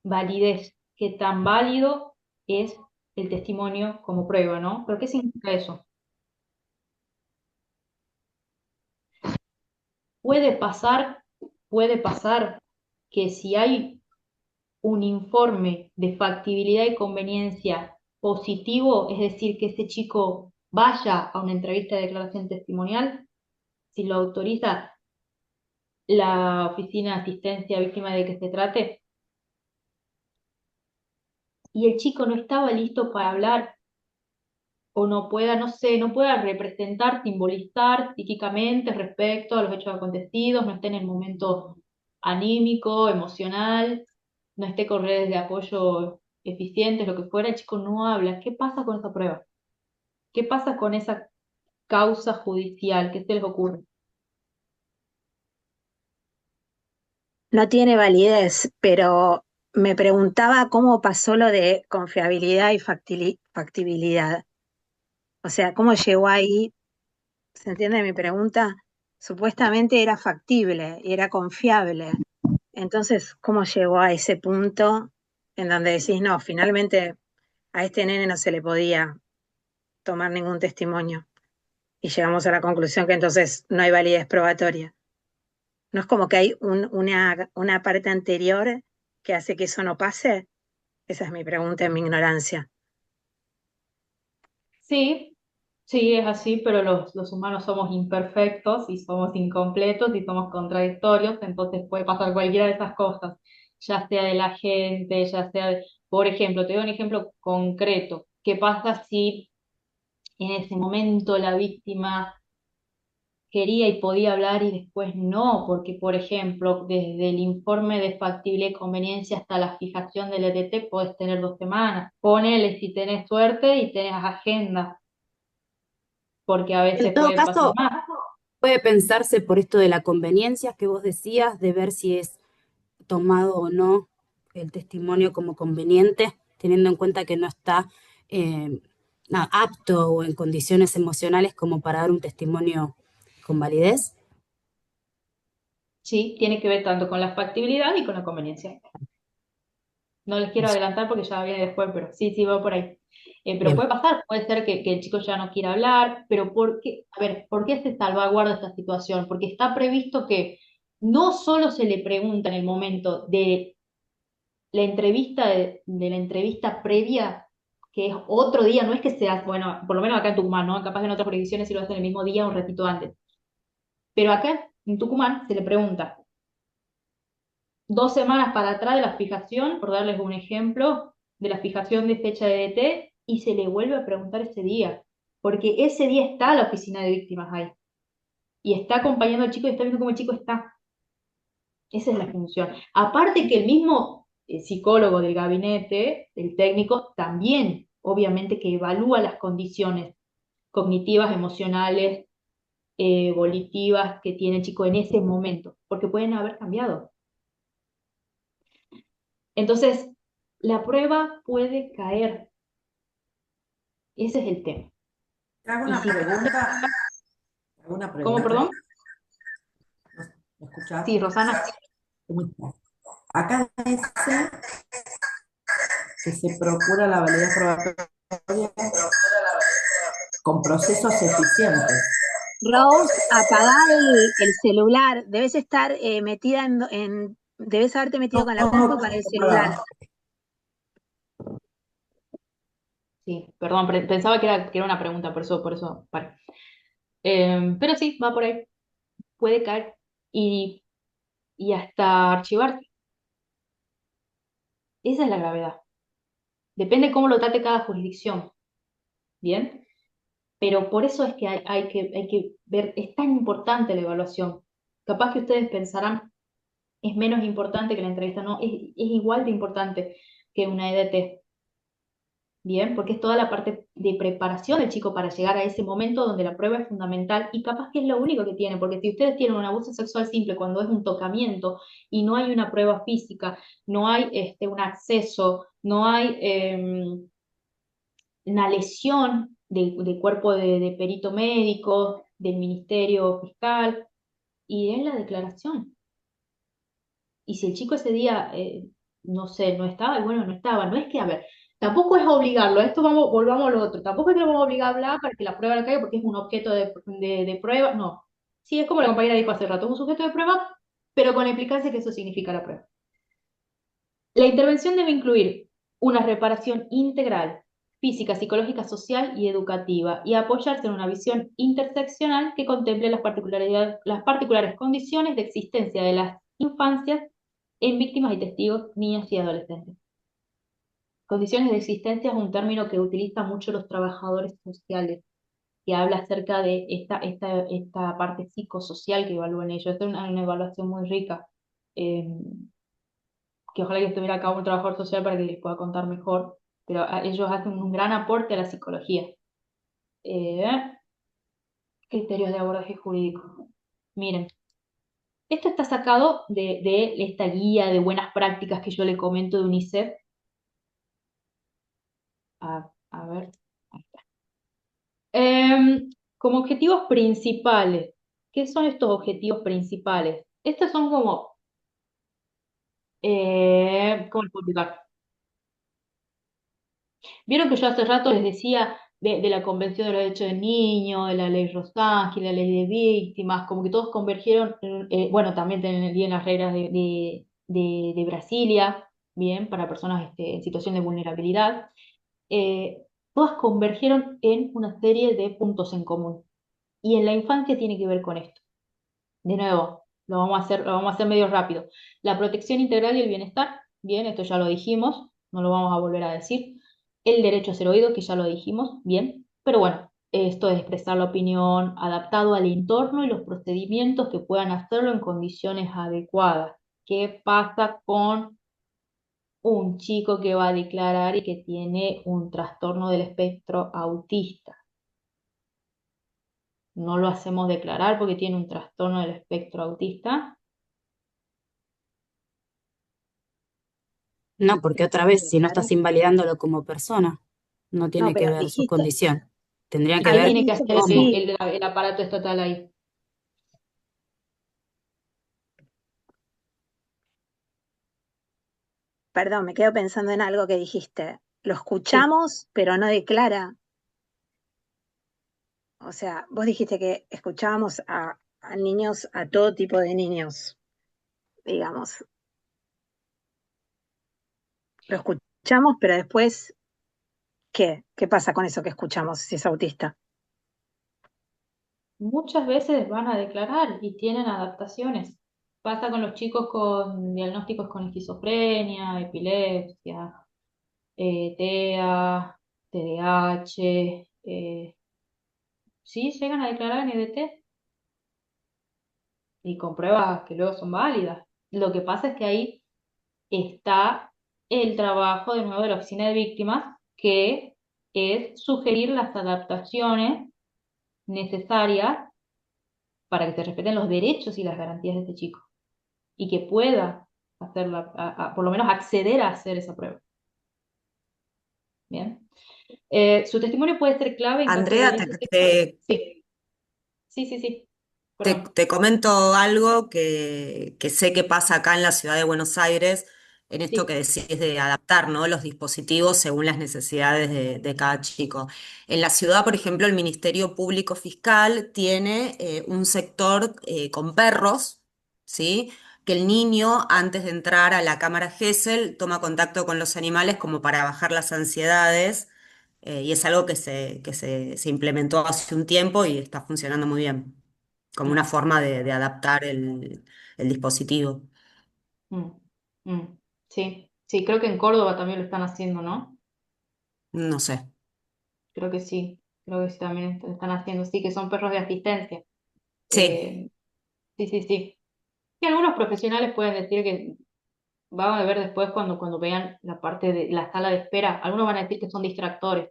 Validez, ¿qué tan válido es el testimonio como prueba, ¿no? ¿Pero qué significa eso? Puede pasar, puede pasar que si hay un informe de factibilidad y conveniencia positivo, es decir, que ese chico vaya a una entrevista de declaración testimonial, si lo autoriza la Oficina de Asistencia a Víctimas de que se trate, y el chico no estaba listo para hablar, o no pueda, no sé, no pueda representar, simbolizar psíquicamente respecto a los hechos acontecidos, no esté en el momento anímico, emocional, no esté con redes de apoyo eficientes, lo que fuera, el chico no habla. ¿Qué pasa con esa prueba? ¿Qué pasa con esa causa judicial? ¿Qué se les ocurre? No tiene validez, pero me preguntaba cómo pasó lo de confiabilidad y factibilidad. O sea, ¿cómo llegó ahí? ¿Se entiende mi pregunta? Supuestamente era factible y era confiable. Entonces, ¿cómo llegó a ese punto en donde decís, no, finalmente a este nene no se le podía tomar ningún testimonio? Y llegamos a la conclusión que entonces no hay validez probatoria. ¿No es como que hay una parte anterior que hace que eso no pase? Esa es mi pregunta en mi ignorancia. Sí, sí, es así, pero los humanos somos imperfectos y somos incompletos y somos contradictorios, entonces puede pasar cualquiera de esas cosas, ya sea de la gente, ya sea de... Por ejemplo, te doy un ejemplo concreto. ¿Qué pasa si en ese momento la víctima quería y podía hablar y después no? Porque, por ejemplo, desde el informe de factible conveniencia hasta la fijación del ETT puedes tener 2 semanas. Ponele si tenés suerte y tenés agenda, porque a En veces todo puede pasar caso, más. puede pensarse por esto de la conveniencia que vos decías, de ver si es tomado o no el testimonio como conveniente, teniendo en cuenta que no está eh, apto o en condiciones emocionales como para dar un testimonio con validez. Sí, tiene que ver tanto con la factibilidad y con la conveniencia. No les quiero adelantar porque ya viene después, pero sí, sí, va por ahí. Pero Bien. puede pasar, puede ser que el chico ya no quiera hablar, pero ¿por qué? A ver, ¿por qué se salvaguarda esta situación? Porque está previsto que no solo se le pregunta en el momento de la entrevista, de la entrevista previa, que es otro día, no es que sea, bueno, por lo menos acá en Tucumán, ¿no? Capaz que en otras jurisdicciones sí lo hacen el mismo día, un ratito antes. Pero acá en Tucumán se le pregunta 2 semanas para atrás de la fijación, por darles un ejemplo, de la fijación de fecha de DT, y se le vuelve a preguntar ese día, porque ese día está la oficina de víctimas ahí, y está acompañando al chico y está viendo cómo el chico está. Esa es la función. Aparte que el mismo psicólogo del gabinete, el técnico, también, obviamente, que evalúa las condiciones cognitivas, emocionales, volitivas que tiene el chico en ese momento, porque pueden haber cambiado. Entonces, la prueba puede caer. Ese es el tema. Te hago Y una si, pregunta. Te hago una ¿cómo, pregunta. perdón? ¿Me escuchás? Sí, Rosana. ¿Cómo estás? Acá dice que se procura la validez probatoria con procesos eficientes. Rose, apagá el celular. Debes estar metida debes haberte metido con la compu y con el celular. Sí, perdón, pensaba que era una pregunta, por eso, vale. Pero sí, va por ahí. Puede caer y hasta archivarse. Esa es la gravedad. Depende cómo lo trate cada jurisdicción, ¿bien? Pero por eso es que hay que ver, es tan importante la evaluación. Capaz que ustedes pensarán, es menos importante que la entrevista, no, es igual de importante que una EDT, ¿bien? Porque es toda la parte de preparación del chico para llegar a ese momento donde la prueba es fundamental y capaz que es lo único que tiene, porque si ustedes tienen un abuso sexual simple cuando es un tocamiento y no hay una prueba física, no hay un acceso, no hay una lesión del cuerpo de perito médico, del ministerio fiscal, y es la declaración. Y si el chico ese día, no sé, no estaba, bueno, no estaba. No es que, a ver, tampoco es obligarlo, esto volvamos a lo otro, tampoco es que lo vamos a obligar a hablar para que la prueba no caiga porque es un objeto de prueba, no. Sí, es como la compañera dijo hace rato, es un sujeto de prueba, pero con la implicancia que eso significa la prueba. La intervención debe incluir una reparación integral, física, psicológica, social y educativa, y apoyarse en una visión interseccional que contemple las particulares condiciones de existencia de las infancias en víctimas y testigos, niñas y adolescentes. Condiciones de existencia es un término que utilizan mucho los trabajadores sociales, que habla acerca de esta parte psicosocial que evalúan ellos. Es una evaluación muy rica. Eh, que ojalá que estuviera acá un trabajador social para que les pueda contar mejor, pero ellos hacen un gran aporte a la psicología. Eh, Criterios de abordaje jurídico. Miren, esto está sacado de esta guía de buenas prácticas que yo le comento de UNICEF. A ver. Ahí está. Como objetivos principales. ¿Qué son estos objetivos principales? Estos son como, ¿cómo les puedo explicar? Vieron que yo hace rato les decía de la Convención de los Derechos del Niño, de la ley Rosati, la ley de víctimas, como que todos convergieron, bueno, también tienen las reglas de Brasilia, bien, para personas en situación de vulnerabilidad, eh, todas convergieron en una serie de puntos en común. Y en la infancia tiene que ver con esto. De nuevo, lo vamos a hacer medio rápido. La protección integral y el bienestar, bien, esto ya lo dijimos, no lo vamos a volver a decir. El derecho a ser oído, que ya lo dijimos, bien, pero bueno, esto es expresar la opinión adaptado al entorno y los procedimientos que puedan hacerlo en condiciones adecuadas. ¿Qué pasa con un chico que va a declarar y que tiene un trastorno del espectro autista? No lo hacemos declarar porque tiene un trastorno del espectro autista. No, porque otra vez, si no estás invalidándolo como persona, no No, tiene que pero ver su dijiste, condición. Tendrían que dijiste Ahí ver tiene que hacer que cómo. sí. el aparato estatal ahí. Perdón, me quedo pensando en algo que dijiste. Lo Sí, escuchamos, pero no declara. O sea, vos dijiste que escuchábamos a niños, a todo tipo de niños, digamos. Lo escuchamos, pero después, ¿qué? ¿Qué pasa con eso que escuchamos si es autista? muchas veces van a declarar y tienen adaptaciones. Pasa con los chicos con diagnósticos con esquizofrenia, epilepsia, TEA. TDAH, sí llegan a declarar en EDT y con pruebas que luego son válidas. Lo que pasa es que ahí está el trabajo de nuevo de la oficina de víctimas, que es sugerir las adaptaciones necesarias para que se respeten los derechos y las garantías de este chico y que pueda hacerla, por lo menos acceder a hacer esa prueba. Bien. Su testimonio puede ser clave en caso de Andrea, violencia sexual. Sí, sí, sí, sí. Perdón. te comento algo que sé que pasa acá en la ciudad de Buenos Aires, en esto que Sí, decís de adaptar, ¿no?, los dispositivos según las necesidades de cada chico. En la ciudad, por ejemplo, el Ministerio Público Fiscal tiene un sector con perros, ¿sí? Que el niño, antes de entrar a la cámara Gesell, toma contacto con los animales como para bajar las ansiedades, y es algo se implementó hace un tiempo y está funcionando muy bien como una mm, forma de adaptar el dispositivo. mm, mm. Sí, sí, creo que en Córdoba también lo están haciendo, ¿no? No sé. Creo que sí también lo están haciendo, sí, que son perros de asistencia. Sí, Eh, sí, sí, sí. Y algunos profesionales pueden decir que van a ver después cuando vean la parte de la sala de espera, algunos van a decir que son distractores.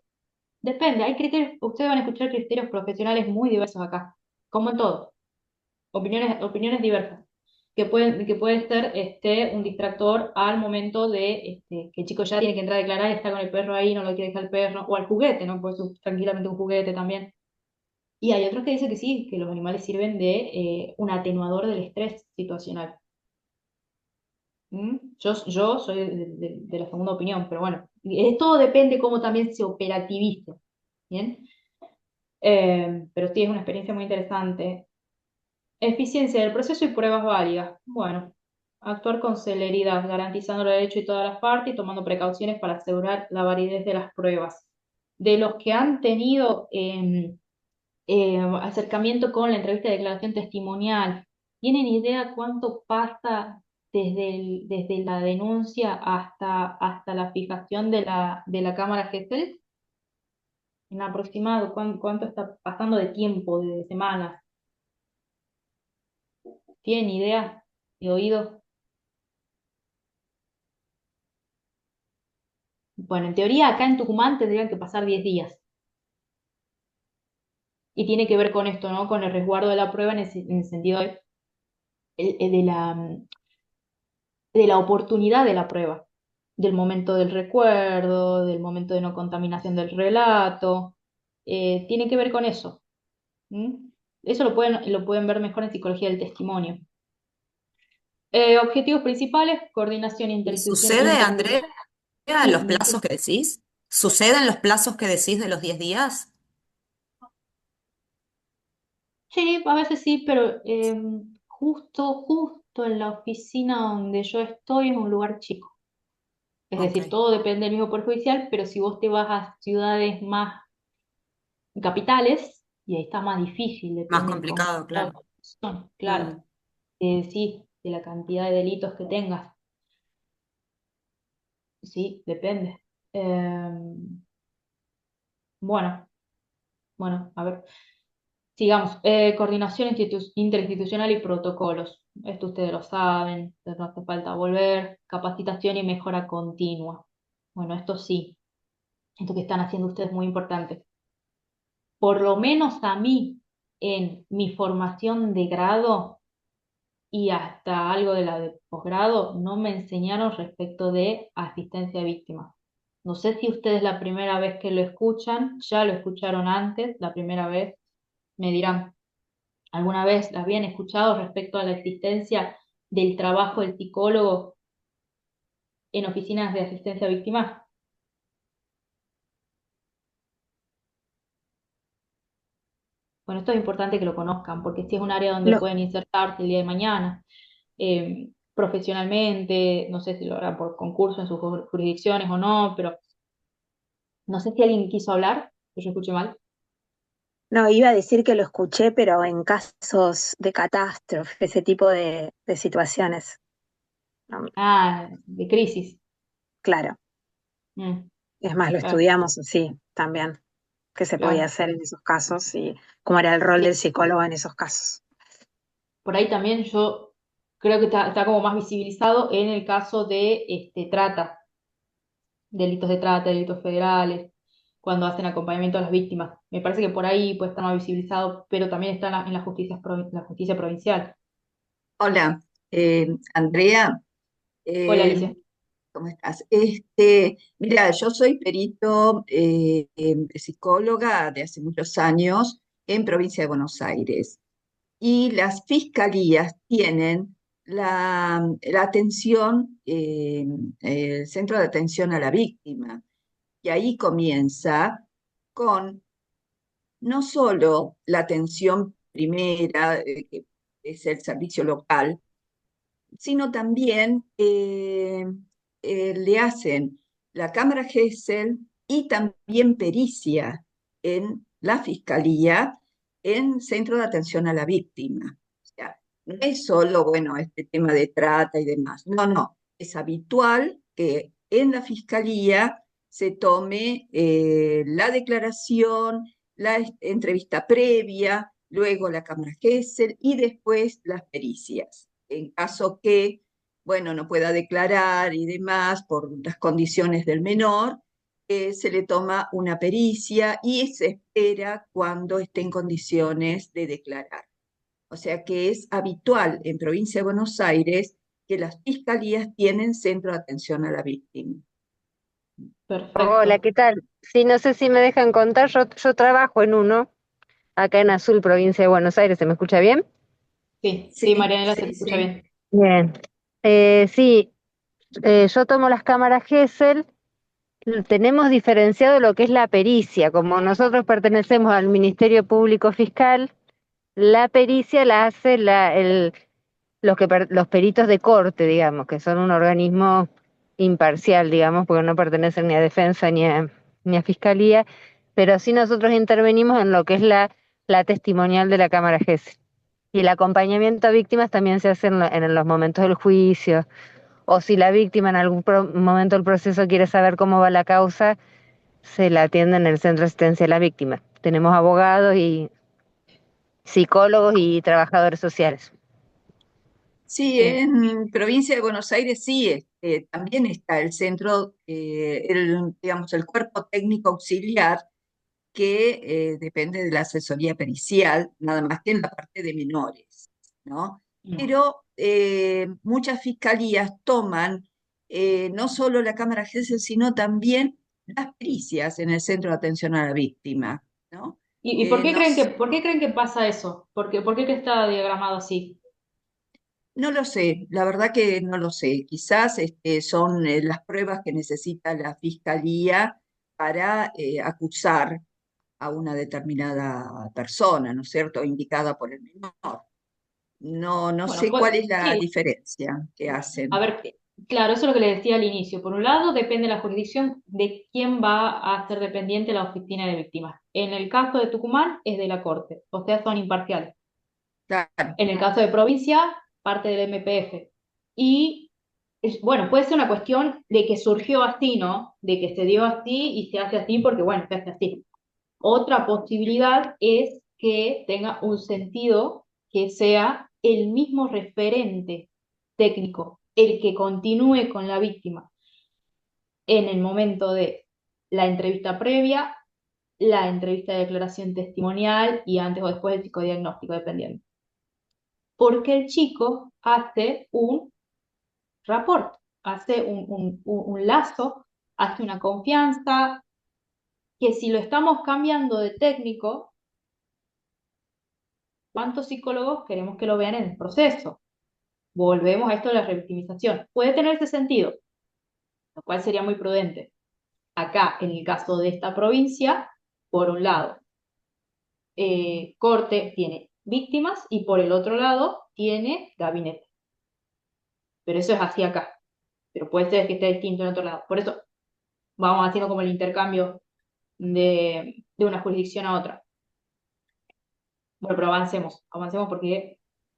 Depende, hay criterios, ustedes van a escuchar criterios profesionales muy diversos acá, como en todo, opiniones diversas, que puede ser un distractor al momento de que el chico ya tiene que entrar a declarar y está con el perro ahí, no lo quiere dejar el perro, o al juguete, ¿no? Puede ser tranquilamente un juguete también. Y hay otros que dicen que sí, que los animales sirven de un atenuador del estrés situacional. ¿Mm? Yo soy de la segunda opinión, pero bueno, todo depende cómo también se operativice, ¿bien? Pero sí, es una experiencia muy interesante. Eficiencia del proceso y pruebas válidas. Bueno, actuar con celeridad, garantizando el derecho de todas las partes y tomando precauciones para asegurar la validez de las pruebas. De los que han tenido acercamiento con la entrevista de declaración testimonial, ¿tienen idea cuánto pasa desde la denuncia hasta la fijación de la cámara Gesell? En aproximado, ¿cuánto está pasando de tiempo, de semanas? ¿Tienen idea de oído? Bueno, en teoría acá en Tucumán tendrían que pasar 10 días. Y tiene que ver con esto, ¿no? Con el resguardo de la prueba en el sentido de la oportunidad de la prueba, del momento del recuerdo, del momento de no contaminación del relato. Tiene que ver con eso. ¿Mm? Eso lo pueden ver mejor en psicología del testimonio. Objetivos principales, coordinación ¿y interinstitucional. sucede, Andrea, en los Sí, plazos que decís? ¿Sucede en los plazos que decís de los 10 días? sí, a veces sí, pero justo en la oficina donde yo estoy es un lugar chico. Es Ok, decir, todo depende del mismo Poder Judicial, pero si vos te vas a ciudades más capitales, y ahí está más difícil, más depende de cómo complicado, claro. son, claro. Mm. Sí, de la cantidad de delitos que tengas. Sí, depende. Bueno, bueno, a ver. Sigamos. Coordinación interinstitucional y protocolos. Esto ustedes lo saben, no hace falta volver. Capacitación y mejora continua. Bueno, esto sí, esto que están haciendo ustedes es muy importante. Por lo menos a mí, en mi formación de grado y hasta algo de la de posgrado, no me enseñaron respecto de asistencia a víctimas. No sé si ustedes la primera vez que lo escuchan, ya lo escucharon antes, la primera vez, me dirán. ¿Alguna vez la habían escuchado respecto a la existencia del trabajo del psicólogo en oficinas de asistencia a víctimas? Bueno, esto es importante que lo conozcan, porque si es un área donde Lo, pueden insertarse el día de mañana, profesionalmente, no sé si lo harán por concurso en sus jurisdicciones o no, pero no sé si alguien quiso hablar, que yo escuché mal. no, iba a decir que lo escuché, pero en casos de catástrofe, ese tipo de situaciones. No, Ah, de crisis. claro. Mm. Es más, lo Claro, estudiamos así también, qué se podía claro. hacer en esos casos y cómo era el rol del psicólogo en esos casos. Por ahí también yo creo que está como más visibilizado en el caso de trata, delitos de trata, delitos federales, cuando hacen acompañamiento a las víctimas. Me parece que por ahí puede estar más visibilizado, pero también está en la la justicia provincial. Hola, Andrea, Hola, eh, Alicia. ¿cómo estás? Mira, yo soy perito psicóloga de hace muchos años en provincia de Buenos Aires y las fiscalías tienen la atención, el centro de atención a la víctima, y ahí comienza con no solo la atención primera, que es el servicio local, sino también le hacen la Cámara Gesell y también pericia en la Fiscalía en Centro de Atención a la Víctima. O sea, no es solo, bueno, este tema de trata y demás. No, no. Es habitual que en la Fiscalía se tome la declaración, la entrevista previa, luego la Cámara Gesell y después las pericias. En caso que, bueno, no pueda declarar y demás por las condiciones del menor, se le toma una pericia y se espera cuando esté en condiciones de declarar. O sea que es habitual en provincia de Buenos Aires que las fiscalías tienen centro de atención a la víctima. Hola, Perfecto. ¿qué tal? Sí, no sé si me dejan contar, yo trabajo en uno, acá en Azul, provincia de Buenos Aires, ¿se me escucha bien? Sí, sí, Sí, Marianela, se te sí, escucha sí. bien. Bien. Sí, yo tomo las cámaras Gesell, tenemos diferenciado lo que es la pericia, como nosotros pertenecemos al Ministerio Público Fiscal, la pericia la hace los peritos de corte, digamos, que son un organismo imparcial, digamos, porque no pertenecen ni a defensa ni a fiscalía, pero sí nosotros intervenimos en lo que es la testimonial de la Cámara Gesell. Y el acompañamiento a víctimas también se hace en los momentos del juicio, o si la víctima en algún momento del proceso quiere saber cómo va la causa, se la atiende en el centro de asistencia a la víctima. Tenemos abogados y psicólogos y trabajadores sociales. Sí, Sí. en provincia de Buenos Aires sí, también está el centro, digamos, el cuerpo técnico auxiliar que depende de la asesoría pericial, nada más que en la parte de menores, ¿no? Mm. Pero muchas fiscalías toman no solo la Cámara Gesell, sino también las pericias en el centro de atención a la víctima, ¿no? ¿Y por qué No, por qué creen que pasa eso? Por qué que está diagramado así? no lo sé, la verdad que no lo sé. Quizás son las pruebas que necesita la fiscalía para acusar a una determinada persona, ¿no es cierto?, indicada por el menor. No, no Bueno, sé pues cuál es la sí, diferencia que a hacen. ver, claro, eso es lo que le decía al inicio. Por un lado, depende de la jurisdicción de quién va a ser dependiente la oficina de víctimas. En el caso de Tucumán es de la Corte, o sea, son imparciales. Claro, En el caso de provincia, parte del MPF. Y bueno, puede ser una cuestión de que surgió así, ¿no? De que se dio así y se hace así porque, bueno, se hace así. Otra posibilidad es que tenga un sentido que sea el mismo referente técnico, el que continúe con la víctima en el momento de la entrevista previa, la entrevista de declaración testimonial y antes o después del psicodiagnóstico, dependiendo. Porque el chico hace un rapport, hace un lazo, hace una confianza, que si lo estamos cambiando de técnico, ¿cuántos psicólogos queremos que lo vean en el proceso? Volvemos a esto de la revictimización. Puede tener ese sentido, lo cual sería muy prudente. Acá, en el caso de esta provincia, por un lado, Corte tiene víctimas y por el otro lado tiene gabinete. Pero eso es así acá. Pero puede ser que esté distinto en otro lado. Por eso vamos haciendo como el intercambio de una jurisdicción a otra. Bueno, pero avancemos porque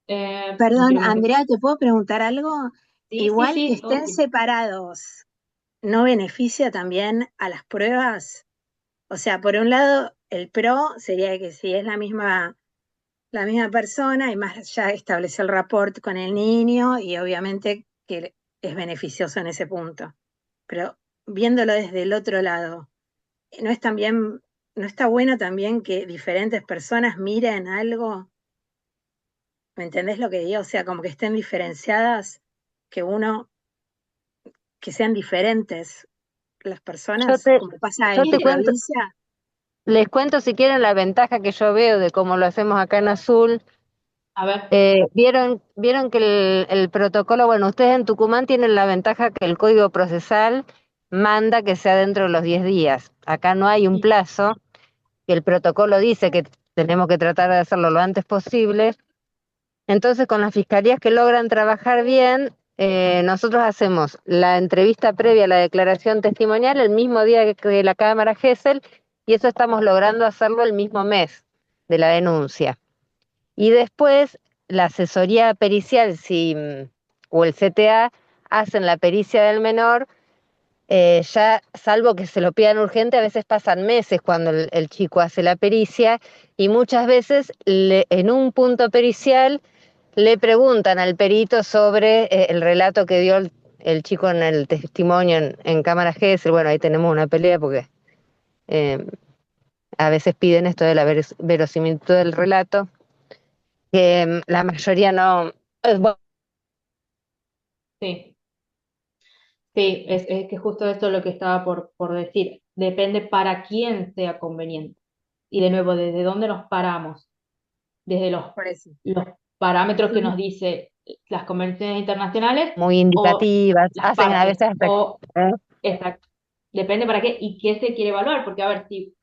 no Perdón, quiero monopolizar. Andrea, ¿te puedo preguntar algo? Sí, sí, Igual sí, estén obvio. separados. no beneficia también a las pruebas? O sea, por un lado, el pro sería que si es la misma persona y más ya estableció el rapport con el niño y obviamente que es beneficioso en ese punto. Pero viéndolo desde el otro lado, ¿no es también, no está bueno también que diferentes personas miren algo? ¿Me entendés lo que digo? O sea, como que estén diferenciadas, que uno, que sean diferentes las Yo personas, te, como pasa yo en te cuento, provincia. les cuento si quieren la ventaja que yo veo de cómo lo hacemos acá en Azul. A ver, Vieron que el protocolo, bueno, ustedes en Tucumán tienen la ventaja que el código procesal manda que sea dentro de los 10 días. Acá no hay un sí, plazo, y el protocolo dice que tenemos que tratar de hacerlo lo antes posible. Entonces, con las fiscalías que logran trabajar bien, nosotros hacemos la entrevista previa a la declaración testimonial el mismo día que la Cámara Gesell, y eso estamos logrando hacerlo el mismo mes de la denuncia. Y después la asesoría pericial o el CTA hacen la pericia del menor, ya salvo que se lo pidan urgente, a veces pasan meses cuando el chico hace la pericia, y muchas veces en un punto pericial le preguntan al perito sobre el relato que dio el chico en el testimonio en cámara Gesell. Bueno, ahí tenemos una pelea porque eh, a veces piden esto de la verosimilitud del relato, que la mayoría no. Bueno, sí, sí, es que justo esto es lo que estaba por decir. Depende para quién sea conveniente. Y de nuevo, ¿desde dónde nos paramos? Desde Por eso. los parámetros que nos dice las convenciones internacionales muy o indicativas, las hacen a partes, veces hasta. o ¿Eh? exacto. Depende para qué y qué se quiere evaluar, porque a ver, si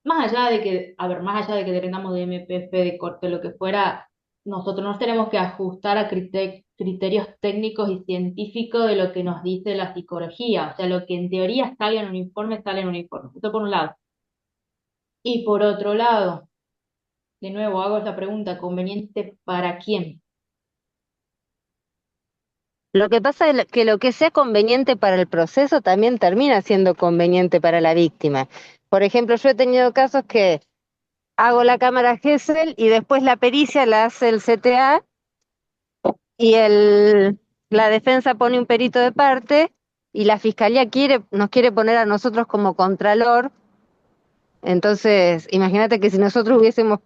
más allá de que, a ver, más allá de que dependamos de MPF, de corte, lo que fuera, nosotros nos tenemos que ajustar a criterios técnicos y científicos de lo que nos dice la psicología. O sea, lo que en teoría sale en un informe, sale en un informe. Esto por un lado. Y por otro lado, de nuevo, hago esta pregunta, ¿conveniente para quién? Lo que pasa es que lo que sea conveniente para el proceso también termina siendo conveniente para la víctima. Por ejemplo, yo he tenido casos que hago la cámara Gesell y después la pericia la hace el CTA, y la defensa pone un perito de parte, y la fiscalía nos quiere poner a nosotros como contralor. Entonces, imagínate que si nosotros hubiésemos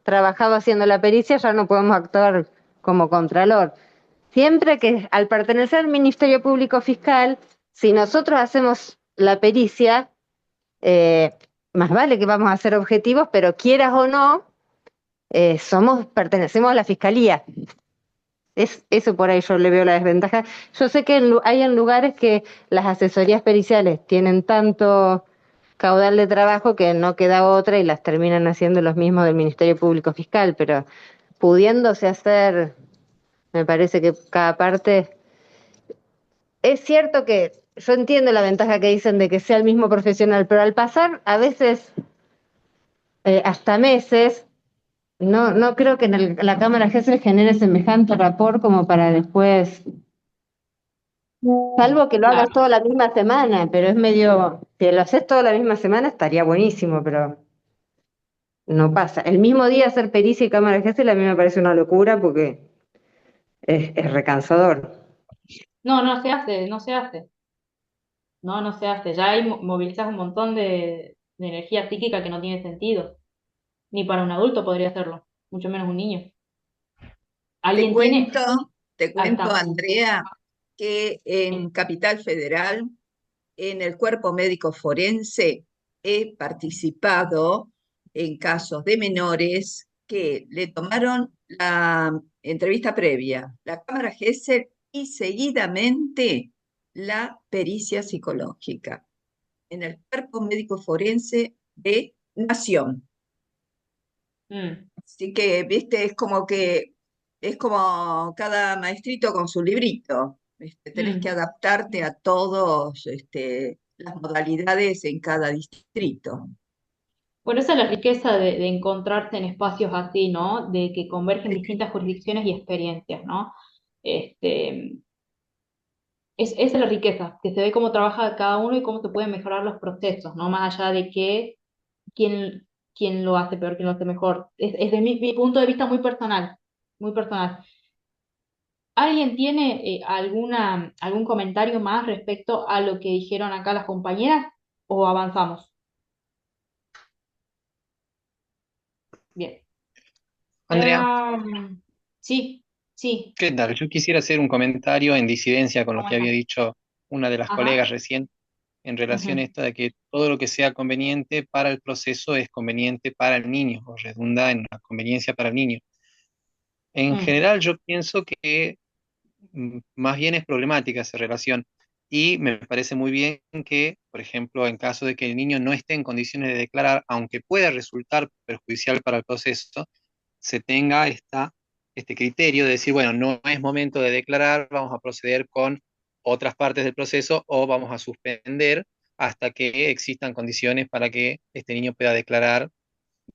trabajado haciendo la pericia, ya no podemos actuar como contralor. Siempre que al pertenecer al Ministerio Público Fiscal, si nosotros hacemos la pericia, eh, más vale que vamos a ser objetivos, pero quieras o no, pertenecemos a la Fiscalía. Eso por ahí yo le veo la desventaja. Yo sé que hay en lugares que las asesorías periciales tienen tanto caudal de trabajo que no queda otra y las terminan haciendo los mismos del Ministerio Público Fiscal, pero pudiéndose hacer, me parece que cada parte. Es cierto que yo entiendo la ventaja que dicen de que sea el mismo profesional, pero al pasar a veces hasta meses, no creo que en la Cámara Gesell genere semejante rapport como para después, salvo que lo hagas Claro. toda la misma semana, pero es medio, si lo haces toda la misma semana estaría buenísimo, pero no pasa. El mismo día hacer pericia y Cámara Gesell a mí me parece una locura porque es recansador. No, no se hace, no se hace. No, no se hace. Ya ahí movilizas un montón de energía psíquica que no tiene sentido. Ni para un adulto podría hacerlo, mucho menos un niño. Te ¿Alguien cuento, tiene? te Ahí cuento, está. Andrea, que en Capital Federal, en el cuerpo médico forense, he participado en casos de menores que le tomaron la entrevista previa, la cámara Gesell y seguidamente la pericia psicológica en el cuerpo médico forense de Nación. Mm, Así que, viste, es como cada maestrito con su librito. Tenés que mm. adaptarte a todos, las modalidades en cada distrito. Bueno, esa es la riqueza de encontrarse en espacios así, ¿no? De que convergen distintas jurisdicciones y experiencias, ¿no? Este, esa es la riqueza, que se ve cómo trabaja cada uno y cómo se pueden mejorar los procesos, ¿no? Más allá de que quién lo hace peor, quién lo hace mejor. Es de mi punto de vista muy personal, muy personal. ¿Alguien tiene algún comentario más respecto a lo que dijeron acá las compañeras o avanzamos? Bien. Andrea, Sí, sí, ¿qué tal? Yo quisiera hacer un comentario en disidencia con lo ¿cómo que había estás? dicho una de las colegas Ajá. recién en relación a Ujú, esto de que todo lo que sea conveniente para el proceso es conveniente para el niño o redunda en la conveniencia para el niño. En mm, general, yo pienso que más bien es problemática esa relación y me parece muy bien que, por ejemplo, en caso de que el niño no esté en condiciones de declarar, aunque pueda resultar perjudicial para el proceso, se tenga este criterio de decir, bueno, no es momento de declarar, vamos a proceder con otras partes del proceso o vamos a suspender hasta que existan condiciones para que este niño pueda declarar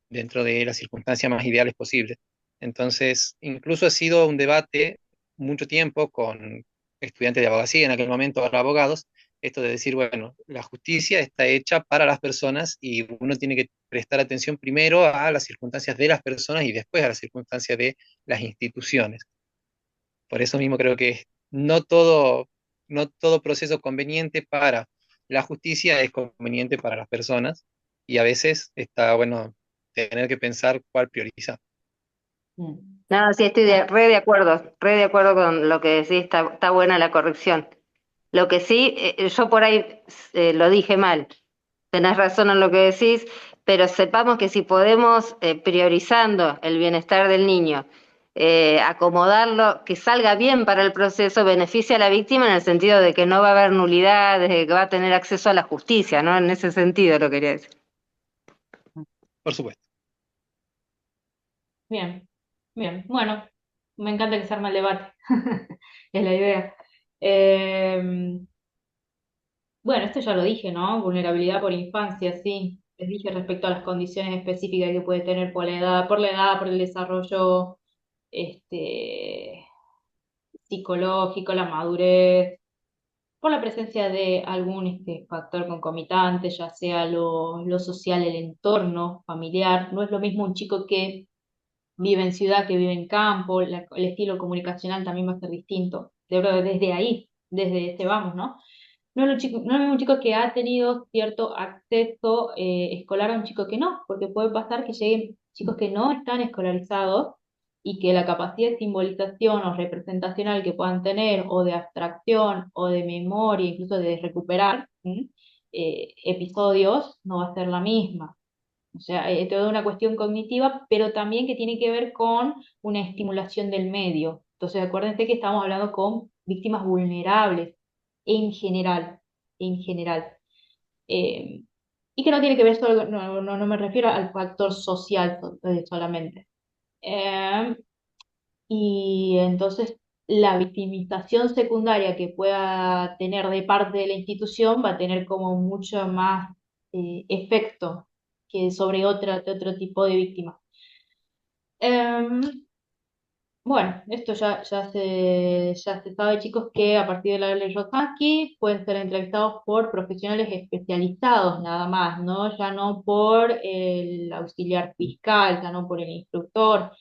dentro de las circunstancias más ideales posibles. Entonces, incluso ha sido un debate mucho tiempo con estudiantes de abogacía, en aquel momento ahora abogados, esto de decir, bueno, la justicia está hecha para las personas y uno tiene que prestar atención primero a las circunstancias de las personas y después a las circunstancias de las instituciones. Por eso mismo creo que no todo proceso conveniente para la justicia es conveniente para las personas y a veces está bueno tener que pensar cuál priorizar. mm. No, sí, estoy re de acuerdo con lo que decís, está buena la corrección. Lo que sí, yo por ahí lo dije mal, tenés razón en lo que decís, pero sepamos que si podemos, priorizando el bienestar del niño, acomodarlo, que salga bien para el proceso, beneficia a la víctima en el sentido de que no va a haber nulidades, de que va a tener acceso a la justicia, ¿no? En ese sentido lo quería decir. Por supuesto. Bien, bien. Bueno, me encanta que se arme el debate. Es la idea. Eh, bueno, esto ya lo dije, ¿no? Vulnerabilidad por infancia, sí. Les dije respecto a las condiciones específicas que puede tener por la edad, por el desarrollo este, psicológico, la madurez, por la presencia de algún factor concomitante, ya sea lo social, el entorno familiar. No es lo mismo un chico que vive en ciudad que vive en campo, el estilo comunicacional también va a ser distinto. Desde ahí, desde este vamos, ¿no? No es lo mismo un chico que ha tenido cierto acceso escolar a un chico que no, porque puede pasar que lleguen chicos que no están escolarizados y que la capacidad de simbolización o representacional que puedan tener, o de abstracción, o de memoria, incluso de recuperar episodios, no va a ser la misma. O sea, es toda una cuestión cognitiva, pero también que tiene que ver con una estimulación del medio. Entonces, acuérdense que estamos hablando con víctimas vulnerables en general, en general. Eh, y que no tiene que ver solo, no me refiero al factor social solamente. Eh, y entonces la victimización secundaria que pueda tener de parte de la institución va a tener como mucho más efecto que sobre otro tipo de víctima. Em, bueno, esto ya se sabe, chicos, que a partir de la ley Rosansky pueden ser entrevistados por profesionales especializados nada más, ¿no? Ya no por el auxiliar fiscal, ya no por el instructor,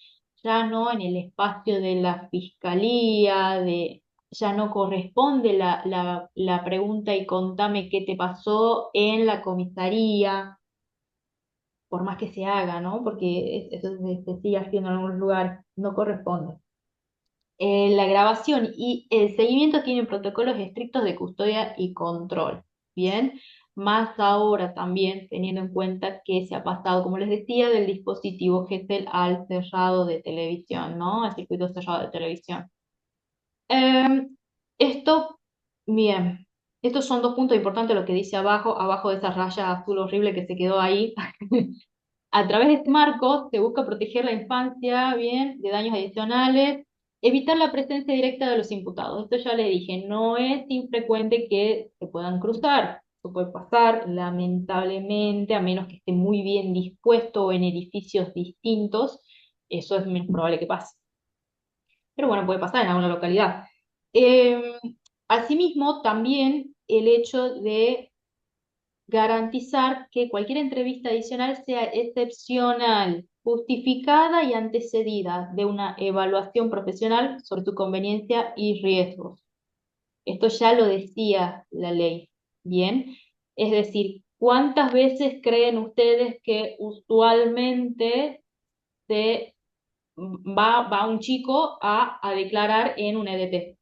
ya no en el espacio de la fiscalía, ya no corresponde la pregunta y contame qué te pasó en la comisaría, por más que se haga, ¿no? Porque eso se sigue haciendo en algunos lugares, no corresponde. La grabación y el seguimiento tienen protocolos estrictos de custodia y control. Bien, más ahora también teniendo en cuenta que se ha pasado, como les decía, del dispositivo GESEL al cerrado de televisión, ¿no? Al circuito cerrado de televisión. Em, esto, bien, estos son dos puntos importantes, lo que dice abajo de esa raya azul horrible que se quedó ahí. A través de este marco se busca proteger la infancia, bien, de daños adicionales, evitar la presencia directa de los imputados. Esto ya le dije, no es infrecuente que se puedan cruzar. Eso puede pasar, lamentablemente, a menos que esté muy bien dispuesto o en edificios distintos, eso es menos probable que pase. Pero bueno, puede pasar en alguna localidad. Eh, Asimismo, también el hecho de garantizar que cualquier entrevista adicional sea excepcional, justificada y antecedida de una evaluación profesional sobre tu conveniencia y riesgos. Esto ya lo decía la ley, ¿bien? Es decir, ¿cuántas veces creen ustedes que usualmente se va un chico a declarar en un EDT,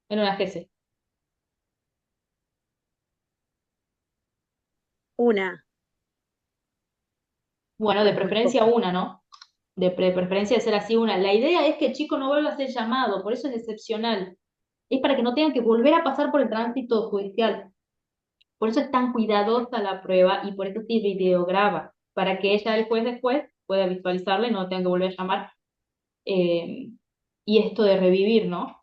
en una GC? Una, Bueno, de muy preferencia poco. una, ¿no? De preferencia de ser así una. La idea es que el chico no vuelva a ser llamado, por eso es excepcional. Es para que no tengan que volver a pasar por el tránsito judicial. Por eso es tan cuidadosa la prueba y por eso se videograba, para que ella, el juez después, pueda visualizarla y no tenga que volver a llamar. eh, y esto de revivir, ¿no?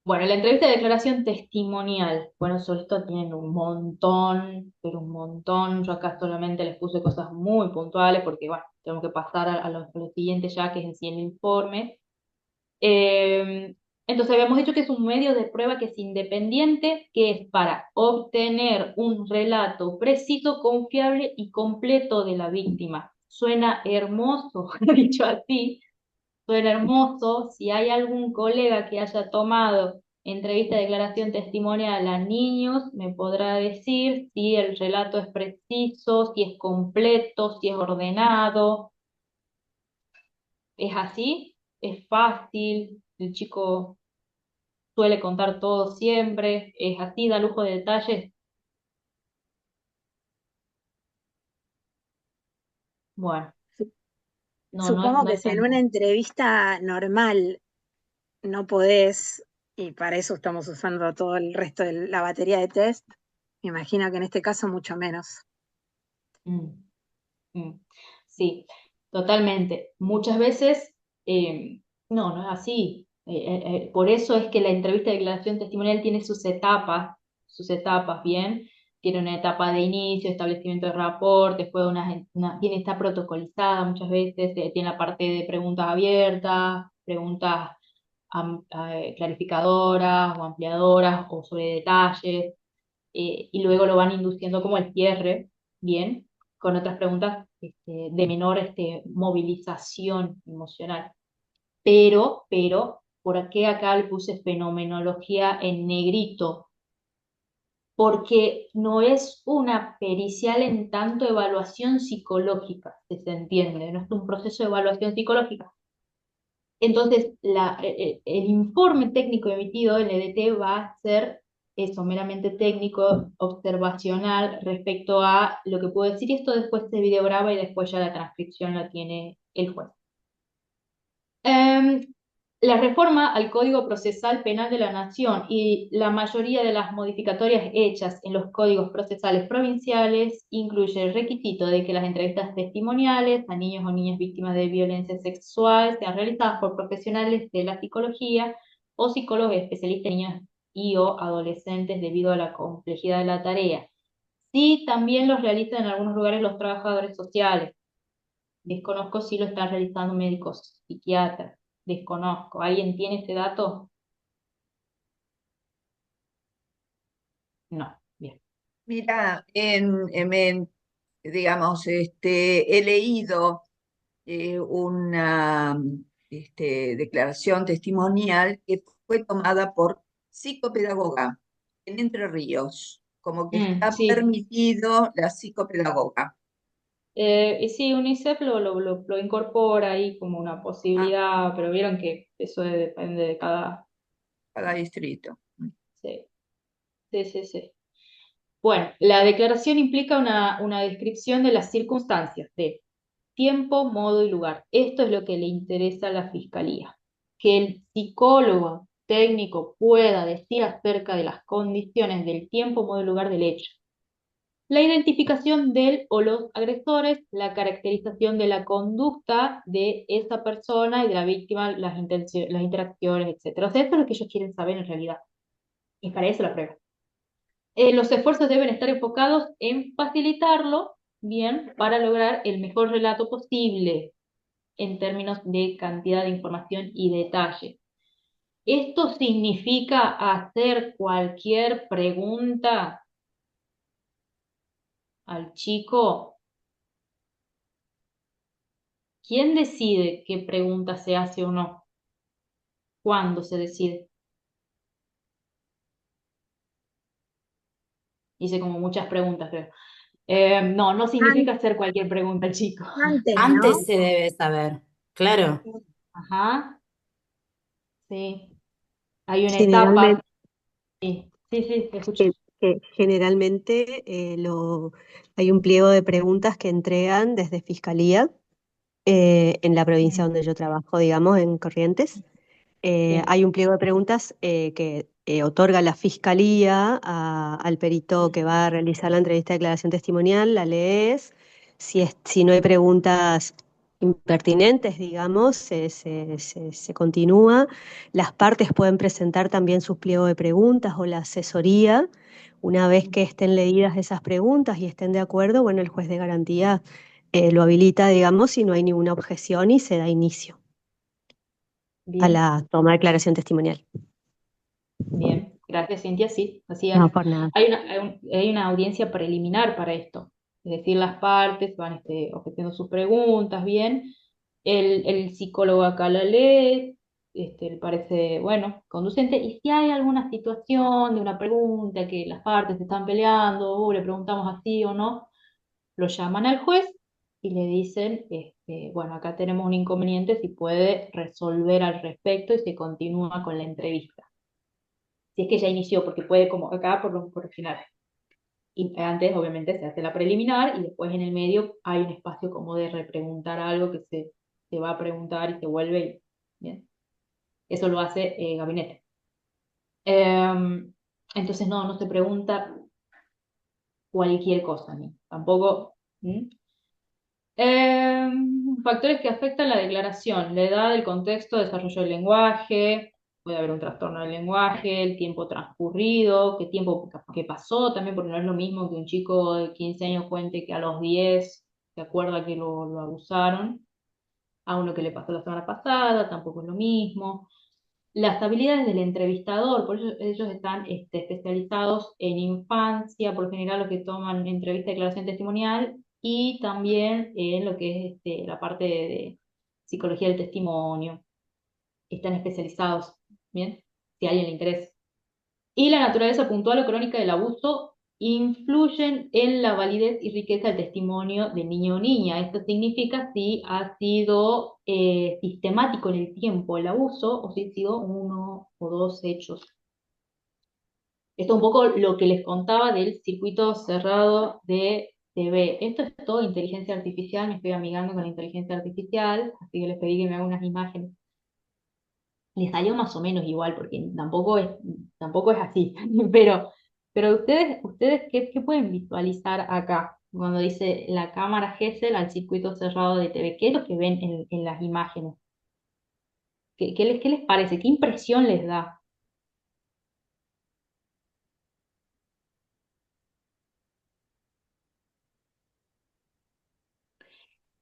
Bueno, la entrevista de declaración testimonial. Bueno, sobre esto tienen un montón, pero un montón. Yo acá solamente les puse cosas muy puntuales porque, bueno, tengo que pasar a lo siguiente ya, que es en sí el informe. Eh, entonces habíamos dicho que es un medio de prueba que es independiente, que es para obtener un relato preciso, confiable y completo de la víctima. Suena hermoso, dicho así, suena hermoso. Si hay algún colega que haya tomado entrevista de declaración testimonial a niños, me podrá decir si el relato es preciso, si es completo, si es ordenado. ¿Es así? ¿Es fácil? ¿El chico suele contar todo siempre? ¿Es así? ¿Da lujo de detalles? Bueno, Su- no es, Supongo no que es si en tan... una entrevista normal no podés, y para eso estamos usando todo el resto de la batería de test, me imagino que en este caso mucho menos. Mm, mm. Sí, totalmente. Muchas veces, no es así. Por eso es que la entrevista de declaración testimonial tiene sus etapas, ¿bien? Tiene una etapa de inicio, establecimiento de rapport, después está protocolizada muchas veces, tiene la parte de preguntas abiertas, preguntas clarificadoras o ampliadoras o sobre detalles, y luego lo van induciendo como el cierre, ¿bien? Con otras preguntas de menor movilización emocional. ¿Por qué acá le puse fenomenología en negrito? Porque no es una pericial en tanto evaluación psicológica, si se entiende, no es un proceso de evaluación psicológica. Entonces, el informe técnico emitido, el EDT, va a ser eso, meramente técnico, observacional, respecto a lo que puedo decir, y esto después se videograba y después ya la transcripción la tiene el juez. Em, la reforma al Código Procesal Penal de la Nación y la mayoría de las modificatorias hechas en los códigos procesales provinciales incluye el requisito de que las entrevistas testimoniales a niños o niñas víctimas de violencia sexual sean realizadas por profesionales de la psicología o psicólogos especialistas en niños y o adolescentes debido a la complejidad de la tarea. Sí, también los realizan en algunos lugares los trabajadores sociales. Desconozco si lo están realizando médicos psiquiatras. Desconozco. ¿Alguien tiene ese dato? No. Bien. Mira, digamos, he leído una declaración testimonial que fue tomada por psicopedagoga en Entre Ríos, como que está Sí. permitido la psicopedagoga. Y sí, UNICEF lo incorpora ahí como una Ah, posibilidad, pero vieron que eso depende de cada... cada distrito. Sí, sí, sí, sí. Bueno, la declaración implica una descripción de las circunstancias de tiempo, modo y lugar. Esto es lo que le interesa a la fiscalía. Que el psicólogo técnico pueda decir acerca de las condiciones del tiempo, modo y lugar del hecho. La identificación del o los agresores, la caracterización de la conducta de esa persona y de la víctima, las interacciones, etc. O sea, esto es lo que ellos quieren saber en realidad. Y para eso la prueba. Los esfuerzos deben estar enfocados en facilitarlo, bien, para lograr el mejor relato posible en términos de cantidad de información y detalle. ¿Esto significa hacer cualquier pregunta al chico? ¿Quién decide qué pregunta se hace o no? ¿Cuándo se decide? Hice como muchas preguntas, creo. No, no significa hacer cualquier pregunta al chico. Antes, Antes ¿no? se debe saber, claro. Ajá, sí. Hay una etapa. Generalmente, Sí, sí, sí, te escucho. generalmente hay un pliego de preguntas que entregan desde Fiscalía en la provincia Mm, donde yo trabajo, digamos, en Corrientes. sí. Hay un pliego de preguntas que otorga la Fiscalía al perito que va a realizar la entrevista de declaración testimonial, la lees. Si no hay preguntas impertinentes, digamos, se continúa. Las partes pueden presentar también sus pliegos de preguntas o la asesoría. Una vez que estén leídas esas preguntas y estén de acuerdo, bueno, el juez de garantía lo habilita, digamos, si no hay ninguna objeción y se da inicio a Bien, la toma de declaración testimonial. bien. Gracias, Cintia. Sí, así No, es. por nada. Hay una audiencia preliminar para esto. Es decir, las partes van ofreciendo sus preguntas, bien. El psicólogo acá la lee, le parece, bueno, conducente. Y si hay alguna situación de una pregunta que las partes se están peleando, o le preguntamos así o no, lo llaman al juez y le dicen, bueno, acá tenemos un inconveniente, si puede resolver al respecto y se continúa con la entrevista. Si es que ya inició, porque puede como acá por el final. Y antes, obviamente, se hace la preliminar y después en el medio hay un espacio como de repreguntar algo que se va a preguntar y se vuelve. Bien. Eso lo hace gabinete. Entonces, no se pregunta cualquier cosa, ni tampoco. ¿Mm? Factores que afectan la declaración, la edad, el contexto, desarrollo del lenguaje, puede haber un trastorno del lenguaje, el tiempo transcurrido, qué tiempo que pasó también, porque no es lo mismo que un chico de 15 años cuente que a los 10 se acuerda que lo abusaron, a uno que le pasó la semana pasada, tampoco es lo mismo. Las habilidades del entrevistador, por eso ellos están especializados en infancia, por lo general los que toman entrevista de declaración testimonial, y también en lo que es la parte de psicología del testimonio. Están especializados, ¿bien? Si a alguien le interesa. Y la naturaleza puntual o crónica del abuso influyen en la validez y riqueza del testimonio del niño o niña. Esto significa si ha sido sistemático en el tiempo el abuso o si ha sido uno o dos hechos. Esto es un poco lo que les contaba del circuito cerrado de TV. Esto es todo inteligencia artificial, me estoy amigando con la inteligencia artificial, así que les pedí que me hagan unas imágenes. Le salió más o menos igual, porque tampoco es así. Pero ustedes ¿qué pueden visualizar acá? Cuando dice la cámara Gesell al circuito cerrado de TV, ¿qué es lo que ven en las imágenes? ¿Qué les parece? ¿Qué impresión les da?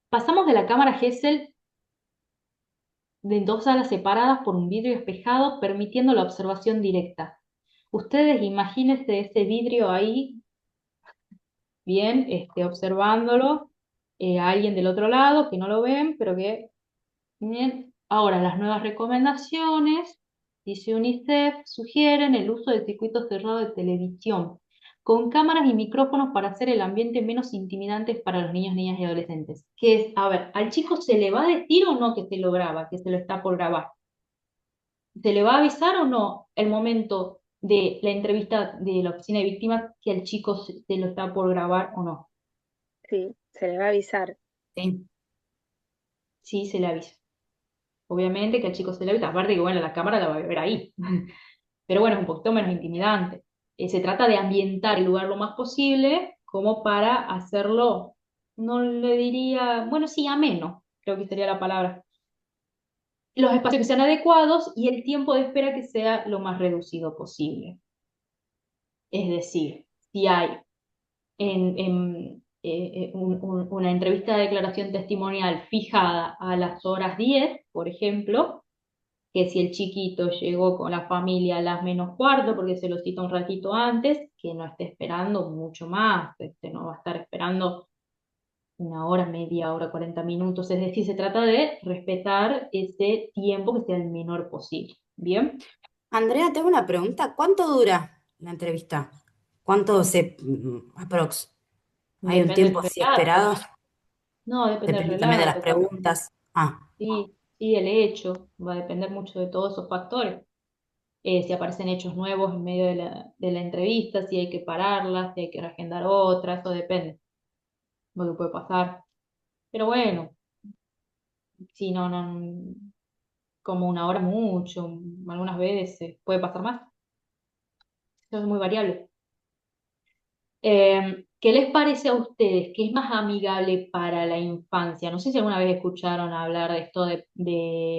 Pasamos de la cámara Gesell de dos salas separadas por un vidrio espejado, permitiendo la observación directa. Ustedes imagínense ese vidrio ahí bien, observándolo, a alguien del otro lado que no lo ven, pero que, bien. Ahora, las nuevas recomendaciones, dice UNICEF, sugieren el uso de circuitos cerrados de televisión, con cámaras y micrófonos para hacer el ambiente menos intimidante para los niños, niñas y adolescentes. Que es, a ver, ¿al chico se le va a decir o no que se lo graba, que se lo está por grabar? ¿Se le va a avisar o no el momento de la entrevista de la oficina de víctimas que al chico se lo está por grabar o no? Sí, se le va a avisar. Sí. Sí, se le avisa. Obviamente que al chico se le avisa, aparte que bueno, la cámara la va a ver ahí. Pero bueno, es un poquito menos intimidante. Se trata de ambientar el lugar lo más posible como para hacerlo, no le diría, bueno, sí, ameno, creo que sería la palabra. Los espacios que sean adecuados y el tiempo de espera que sea lo más reducido posible. Es decir, si hay una entrevista de declaración testimonial fijada a las horas 10, por ejemplo, que si el chiquito llegó con la familia a las menos cuarto porque se lo cita un ratito antes, que no esté esperando mucho más, no va a estar esperando una hora, media hora, 40 minutos, es decir, se trata de respetar ese tiempo que sea el menor posible. ¿Bien? Andrea, te hago una pregunta. ¿Cuánto dura la entrevista? ¿Cuánto aprox? ¿Hay un Depende del tiempo así relato. esperado? No, depende del Depende también de las relato. preguntas. Ah, Sí, sí, el hecho va a depender mucho de todos esos factores. Si aparecen hechos nuevos en medio de la entrevista, si hay que pararlas, si hay que reagendar otras, eso depende de lo que puede pasar. Pero bueno, si no, no, como una hora mucho, algunas veces puede pasar más. Eso es muy variable. ¿Qué les parece a ustedes que es más amigable para la infancia? No sé si alguna vez escucharon hablar de esto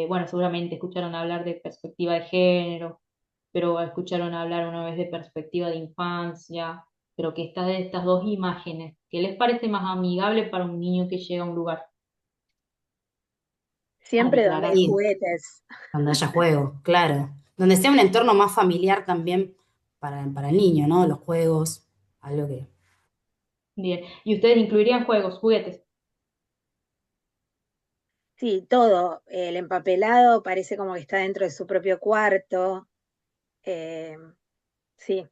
bueno, seguramente escucharon hablar de perspectiva de género, pero escucharon hablar una vez de perspectiva de infancia, pero que está de estas dos imágenes. ¿Qué les parece más amigable para un niño que llega a un lugar a Siempre donde hay declarar? sí, juguetes. donde haya juego, claro. Donde sea un entorno más familiar también para el niño, ¿no? Los juegos, algo que... Bien. ¿Y ustedes incluirían juegos, juguetes? Sí, todo. El empapelado parece como que está dentro de su propio cuarto. Eh, sí,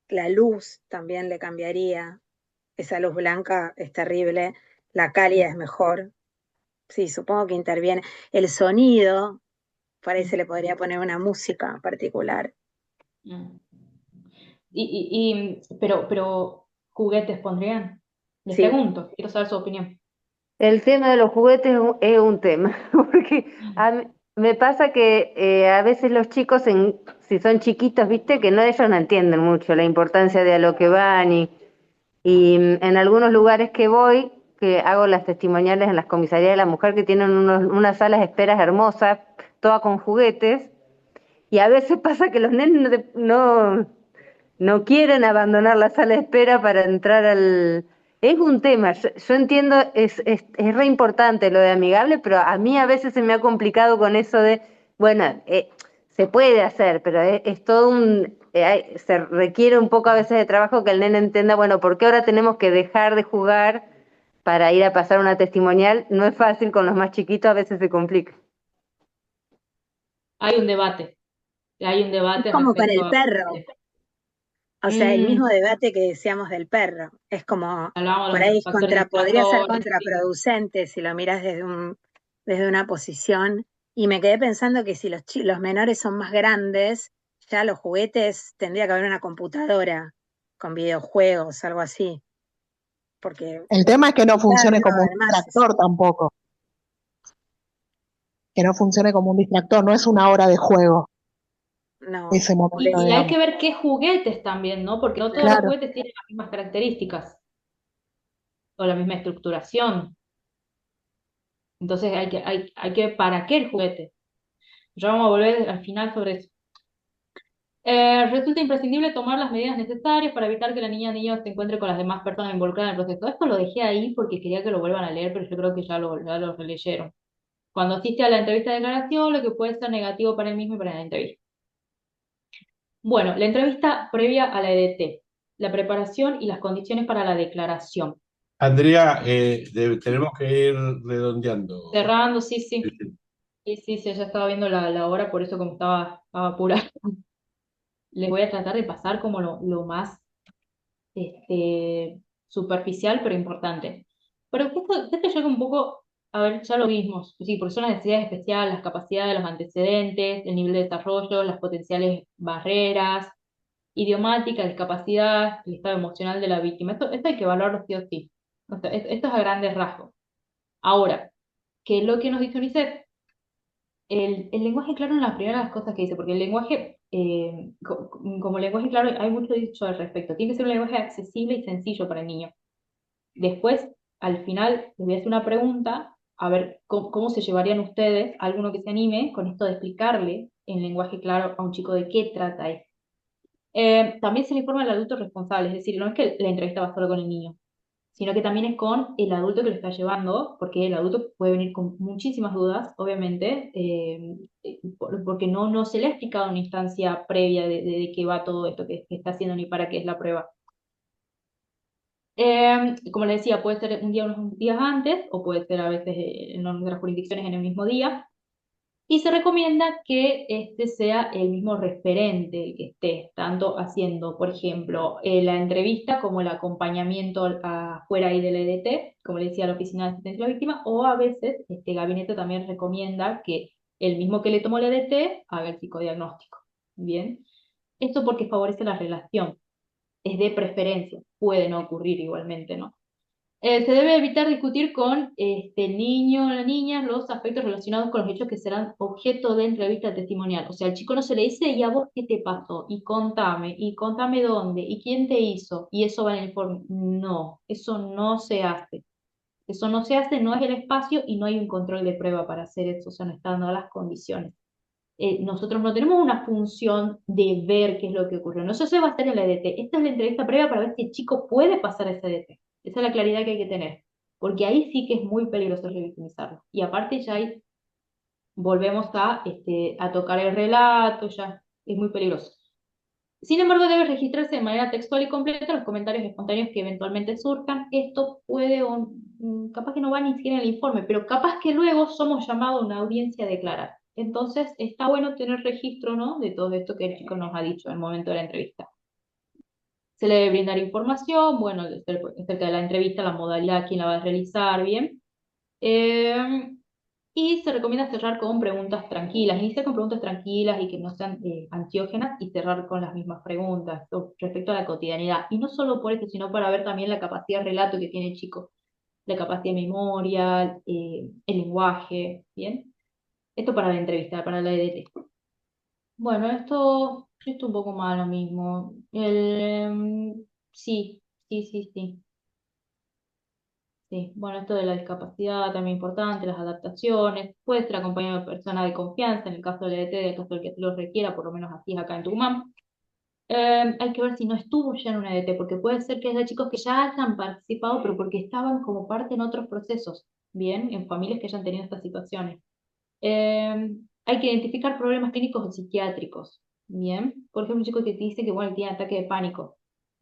la luz también le cambiaría. Esa luz blanca es terrible. La cálida es mejor. Sí, supongo que interviene. El sonido, parece le podría poner una música particular. Mm. Pero juguetes pondrían. Les Sí, pregunto, quiero saber su opinión. El tema de los juguetes es un tema, porque me pasa que a veces los chicos, si son chiquitos, viste, que no ellos no entienden mucho la importancia de a lo que van y en algunos lugares que voy, que hago las testimoniales en las comisarías de la mujer que tienen unas salas de esperas hermosas, todas con juguetes, y a veces pasa que los nenes no quieren abandonar la sala de espera para entrar al... Es un tema, yo entiendo, es re importante lo de amigable, pero a mí a veces se me ha complicado con eso de, bueno, se puede hacer, pero es todo se requiere un poco a veces de trabajo que el nene entienda, bueno, ¿por qué ahora tenemos que dejar de jugar para ir a pasar una testimonial? No es fácil, con los más chiquitos a veces se complica. Hay un es debate como con respecto el a perro. O sea, el Mm, mismo debate que decíamos del perro. Es como, hablábamos por de ahí los factores podría ser distractores, sí. contraproducente si lo miras desde una posición. Y me quedé pensando que si los menores son más grandes, ya los juguetes tendría que haber una computadora con videojuegos, algo así. Porque El tema es que no cada funcione vez va a como un haber más eso. distractor tampoco, que no funcione como un distractor, no es una hora de juego No, ese por momento, Y eso. hay que digamos. ver qué juguetes también, ¿no? Porque no todos los Claro, juguetes tienen las mismas características o la misma estructuración. Entonces hay que ver para qué el juguete. Ya vamos a volver al final sobre eso. Resulta imprescindible tomar las medidas necesarias para evitar que la niña o niño se encuentre con las demás personas involucradas en el proceso. Esto lo dejé ahí porque quería que lo vuelvan a leer, pero yo creo que ya lo releyeron. Cuando asiste a la entrevista de declaración, lo que puede ser negativo para él mismo y para la entrevista. Bueno, la entrevista previa a la EDT, la preparación y las condiciones para la declaración. Andrea, tenemos que ir redondeando. Cerrando, sí, sí. Sí, ya estaba viendo la hora, por eso como estaba apurada. Les voy a tratar de pasar como lo más superficial, pero importante. Pero esto llega un poco, a ver, ya lo vimos, sí, porque son las necesidades especiales, las capacidades, los antecedentes, el nivel de desarrollo, las potenciales barreras, idiomática, discapacidad, el estado emocional de la víctima. Esto hay que evaluarlo sí o sí. Esto es a grandes rasgos. Ahora, ¿qué es lo que nos dice UNICEF? El lenguaje claro es la primera de las cosas que dice, porque el lenguaje, como lenguaje claro, hay mucho dicho al respecto. Tiene que ser un lenguaje accesible y sencillo para el niño. Después, al final, les voy a hacer una pregunta, a ver cómo se llevarían ustedes, alguno que se anime, con esto de explicarle en lenguaje claro a un chico de qué trata esto. También se le informa al adulto responsable, es decir, no es que la entrevista va solo con el niño, sino que también es con el adulto que lo está llevando, porque el adulto puede venir con muchísimas dudas, obviamente, porque no se le ha explicado una instancia previa de qué va todo esto que está haciendo ni para qué es la prueba. Como les decía, puede ser un día unos días antes, o puede ser a veces en otras jurisdicciones en el mismo día, y se recomienda que este sea el mismo referente el que esté, tanto haciendo, por ejemplo, la entrevista como el acompañamiento afuera ahí del EDT, como le decía, la Oficina de Asistencia a la Víctima, o a veces este gabinete también recomienda que el mismo que le tomó el EDT haga el psicodiagnóstico. Bien, esto porque favorece la relación, es de preferencia, puede no ocurrir igualmente, ¿no? Se debe evitar discutir con el niño o la niña los aspectos relacionados con los hechos que serán objeto de entrevista testimonial. O sea, al chico no se le dice, ¿y a vos qué te pasó? Y contame dónde, y quién te hizo, y eso va en el informe. No, eso no se hace. Eso no se hace, no es el espacio y no hay un control de prueba para hacer eso, o sea, no están dadas las condiciones. Nosotros no tenemos una función de ver qué es lo que ocurrió. No, eso se va a hacer en la EDT. Esta es la entrevista previa para ver si el chico puede pasar a esa EDT. Esa es la claridad que hay que tener. Porque ahí sí que es muy peligroso revictimizarlo. Y aparte ya ahí volvemos a tocar el relato, ya es muy peligroso. Sin embargo, debe registrarse de manera textual y completa los comentarios espontáneos que eventualmente surjan. Esto puede, capaz que no va ni siquiera en el informe, pero capaz que luego somos llamados a una audiencia a declarar. Entonces, está bueno tener registro, ¿no?, de todo esto que el chico nos ha dicho en el momento de la entrevista. Se le debe brindar información, bueno, acerca de la entrevista, la modalidad, quién la va a realizar, bien. Y se recomienda cerrar con preguntas tranquilas, iniciar con preguntas tranquilas y que no sean ansiógenas y cerrar con las mismas preguntas respecto a la cotidianidad. Y no solo por eso, sino para ver también la capacidad de relato que tiene el chico, la capacidad de memoria, el lenguaje, ¿bien? Esto para la entrevista, para la EDT. Bueno, esto un poco más lo mismo. Sí, sí, sí, sí. Sí, bueno, esto de la discapacidad también importante, las adaptaciones, puede ser acompañado de persona de confianza, en el caso del EDT, en el caso del que lo requiera, por lo menos así es acá en Tucumán. Hay que ver si no estuvo ya en una EDT, porque puede ser que haya chicos que ya hayan participado, pero porque estaban como parte en otros procesos, bien, en familias que hayan tenido estas situaciones. Hay que identificar problemas clínicos o psiquiátricos, bien. Por ejemplo, un chico que te dice que, bueno, tiene ataque de pánico,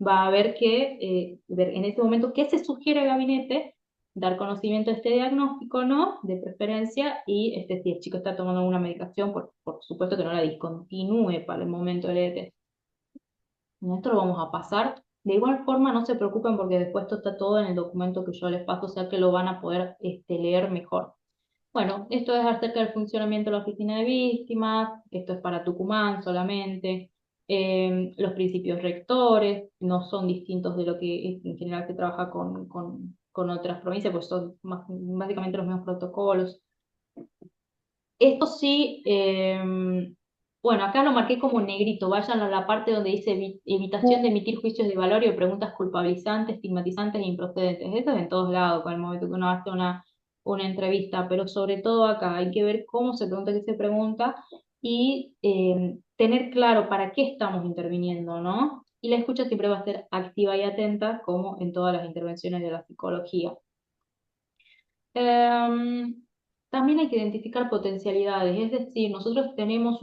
va a ver ver en ese momento qué se sugiere al gabinete, dar conocimiento de este diagnóstico, ¿no?, de preferencia, y si el chico está tomando una medicación, por supuesto que no la discontinúe para el momento del ET. Esto lo vamos a pasar. De igual forma, no se preocupen porque después esto está todo en el documento que yo les paso, o sea que lo van a poder leer mejor. Bueno, esto es acerca del funcionamiento de la oficina de víctimas, esto es para Tucumán solamente. Los principios rectores no son distintos de lo que en general se trabaja con otras provincias, pues son básicamente los mismos protocolos. Esto sí, bueno, acá lo marqué como negrito, vayan a la parte donde dice evitación de emitir juicios de valor y o preguntas culpabilizantes, estigmatizantes e improcedentes. Esto es en todos lados, con el momento que uno hace una entrevista, pero sobre todo acá hay que ver cómo se pregunta, qué se pregunta y tener claro para qué estamos interviniendo, ¿no? Y la escucha siempre va a ser activa y atenta, como en todas las intervenciones de la psicología. También hay que identificar potencialidades, es decir, nosotros tenemos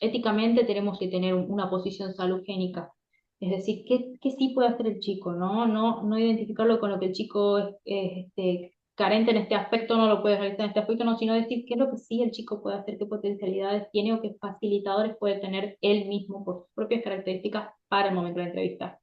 éticamente tenemos que tener una posición salugénica, es decir, ¿qué sí puede hacer el chico? No identificarlo con lo que el chico es, carente en este aspecto, no lo puede realizar en este aspecto, no, sino decir qué es lo que sí el chico puede hacer, qué potencialidades tiene o qué facilitadores puede tener él mismo por sus propias características para el momento de la entrevista.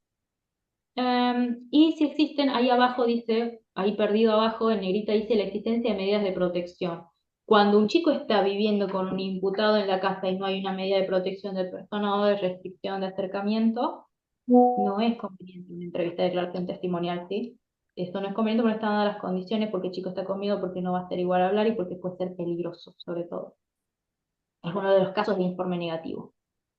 Y si existen, ahí abajo dice, ahí perdido abajo en negrita dice la existencia de medidas de protección. Cuando un chico está viviendo con un imputado en la casa y no hay una medida de protección de persona o de restricción de acercamiento, no es conveniente una entrevista de declaración testimonial, ¿sí? Esto no es conveniente porque no están dadas las condiciones, porque el chico está con miedo, porque no va a ser igual a hablar y porque puede ser peligroso, sobre todo. Es uno de los casos de informe negativo.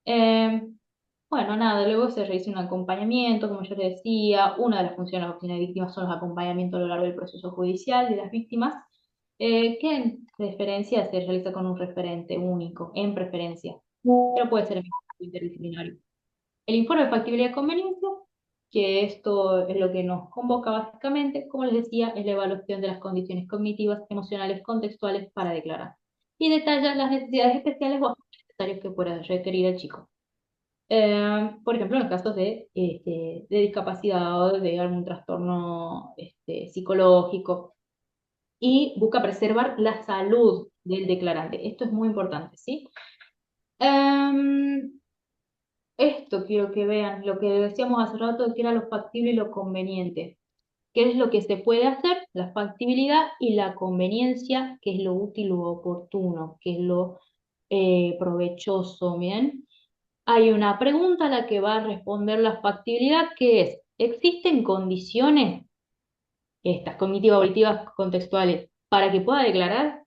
Bueno, nada, luego se realiza un acompañamiento, como yo les decía. Una de las funciones de la oficina de víctimas son los acompañamientos a lo largo del proceso judicial de las víctimas, que en preferencia se realiza con un referente único, en preferencia, pero puede ser en interdisciplinario. El informe de factibilidad y conveniencia que esto es lo que nos convoca básicamente, como les decía, es la evaluación de las condiciones cognitivas, emocionales, contextuales para declarar. Y detalla las necesidades especiales o aspectos necesarios que pueda requerir el chico. Por ejemplo, en casos de discapacidad o de algún trastorno psicológico, y busca preservar la salud del declarante. Esto es muy importante, ¿sí? Em, Esto quiero que vean, lo que decíamos hace rato, que era lo factible y lo conveniente. ¿Qué es lo que se puede hacer? La factibilidad y la conveniencia, que es lo útil o oportuno, que es lo provechoso, ¿bien? Hay una pregunta a la que va a responder la factibilidad, que es, ¿existen condiciones, estas cognitivas, auditivas, contextuales, para que pueda declarar?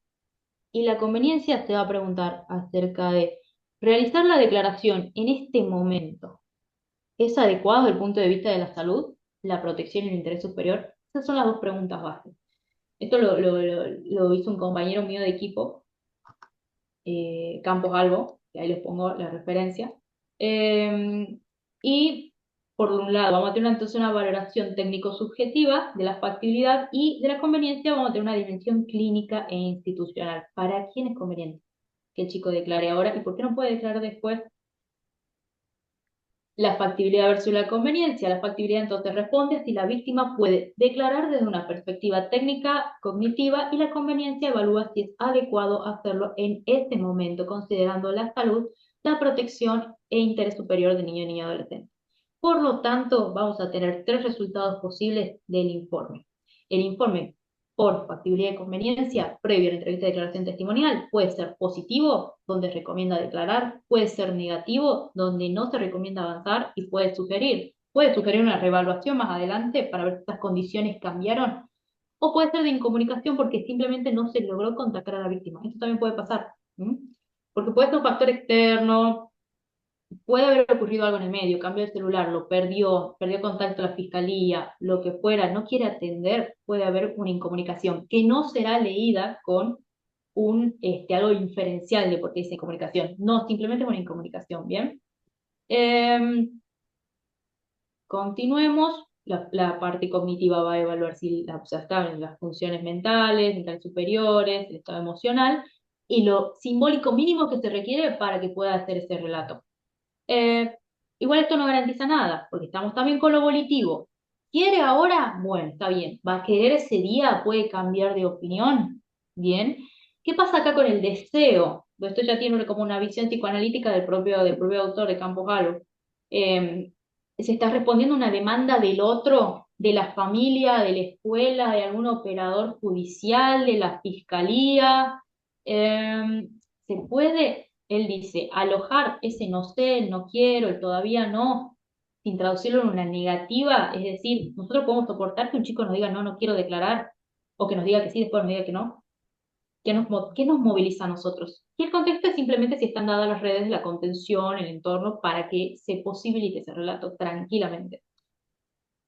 Y la conveniencia se va a preguntar acerca de realizar la declaración en este momento. ¿Es adecuado desde el punto de vista de la salud, la protección y el interés superior? Esas son las dos preguntas básicas. Esto lo hizo un compañero mío de equipo, Campos Albo, que ahí les pongo la referencia. Y por un lado vamos a tener entonces una valoración técnico-subjetiva de la factibilidad, y de la conveniencia vamos a tener una dimensión clínica e institucional. ¿Para quién es conveniente que el chico declare ahora y por qué no puede declarar después? La factibilidad versus la conveniencia. La factibilidad entonces responde a si la víctima puede declarar desde una perspectiva técnica, cognitiva, y la conveniencia evalúa si es adecuado hacerlo en este momento, considerando la salud, la protección e interés superior del niño y niña adolescente. Por lo tanto, vamos a tener tres resultados posibles del informe. El informe por factibilidad y conveniencia previo a la entrevista de declaración testimonial puede ser positivo, donde recomienda declarar, puede ser negativo, donde no se recomienda avanzar, y puede sugerir una reevaluación más adelante para ver si estas condiciones cambiaron, o puede ser de incomunicación porque simplemente no se logró contactar a la víctima. Esto también puede pasar, porque puede ser un factor externo. Puede haber ocurrido algo en el medio, cambió el celular, lo perdió contacto a la fiscalía, lo que fuera, no quiere atender, puede haber una incomunicación que no será leída con algo inferencial de por qué dice incomunicación. No, simplemente es una incomunicación, ¿bien? Continuemos. La parte cognitiva va a evaluar si están las funciones mentales superiores, el estado emocional, y lo simbólico mínimo que se requiere para que pueda hacer ese relato. Igual esto no garantiza nada, porque estamos también con lo volitivo. ¿Quiere ahora? Bueno, está bien. ¿Va a querer ese día? ¿Puede cambiar de opinión? Bien. ¿Qué pasa acá con el deseo? Esto ya tiene como una visión psicoanalítica del propio autor de Campos Galo. Se está respondiendo a una demanda del otro, de la familia, de la escuela, de algún operador judicial, de la fiscalía. ¿Se puede? Él dice, alojar ese no sé, no quiero, el todavía no, sin traducirlo en una negativa, es decir, nosotros podemos soportar que un chico nos diga no, no quiero declarar, o que nos diga que sí, después nos diga que no. ¿Qué nos moviliza a nosotros? Y el contexto es simplemente si están dadas las redes de la contención, el entorno, para que se posibilite ese relato tranquilamente.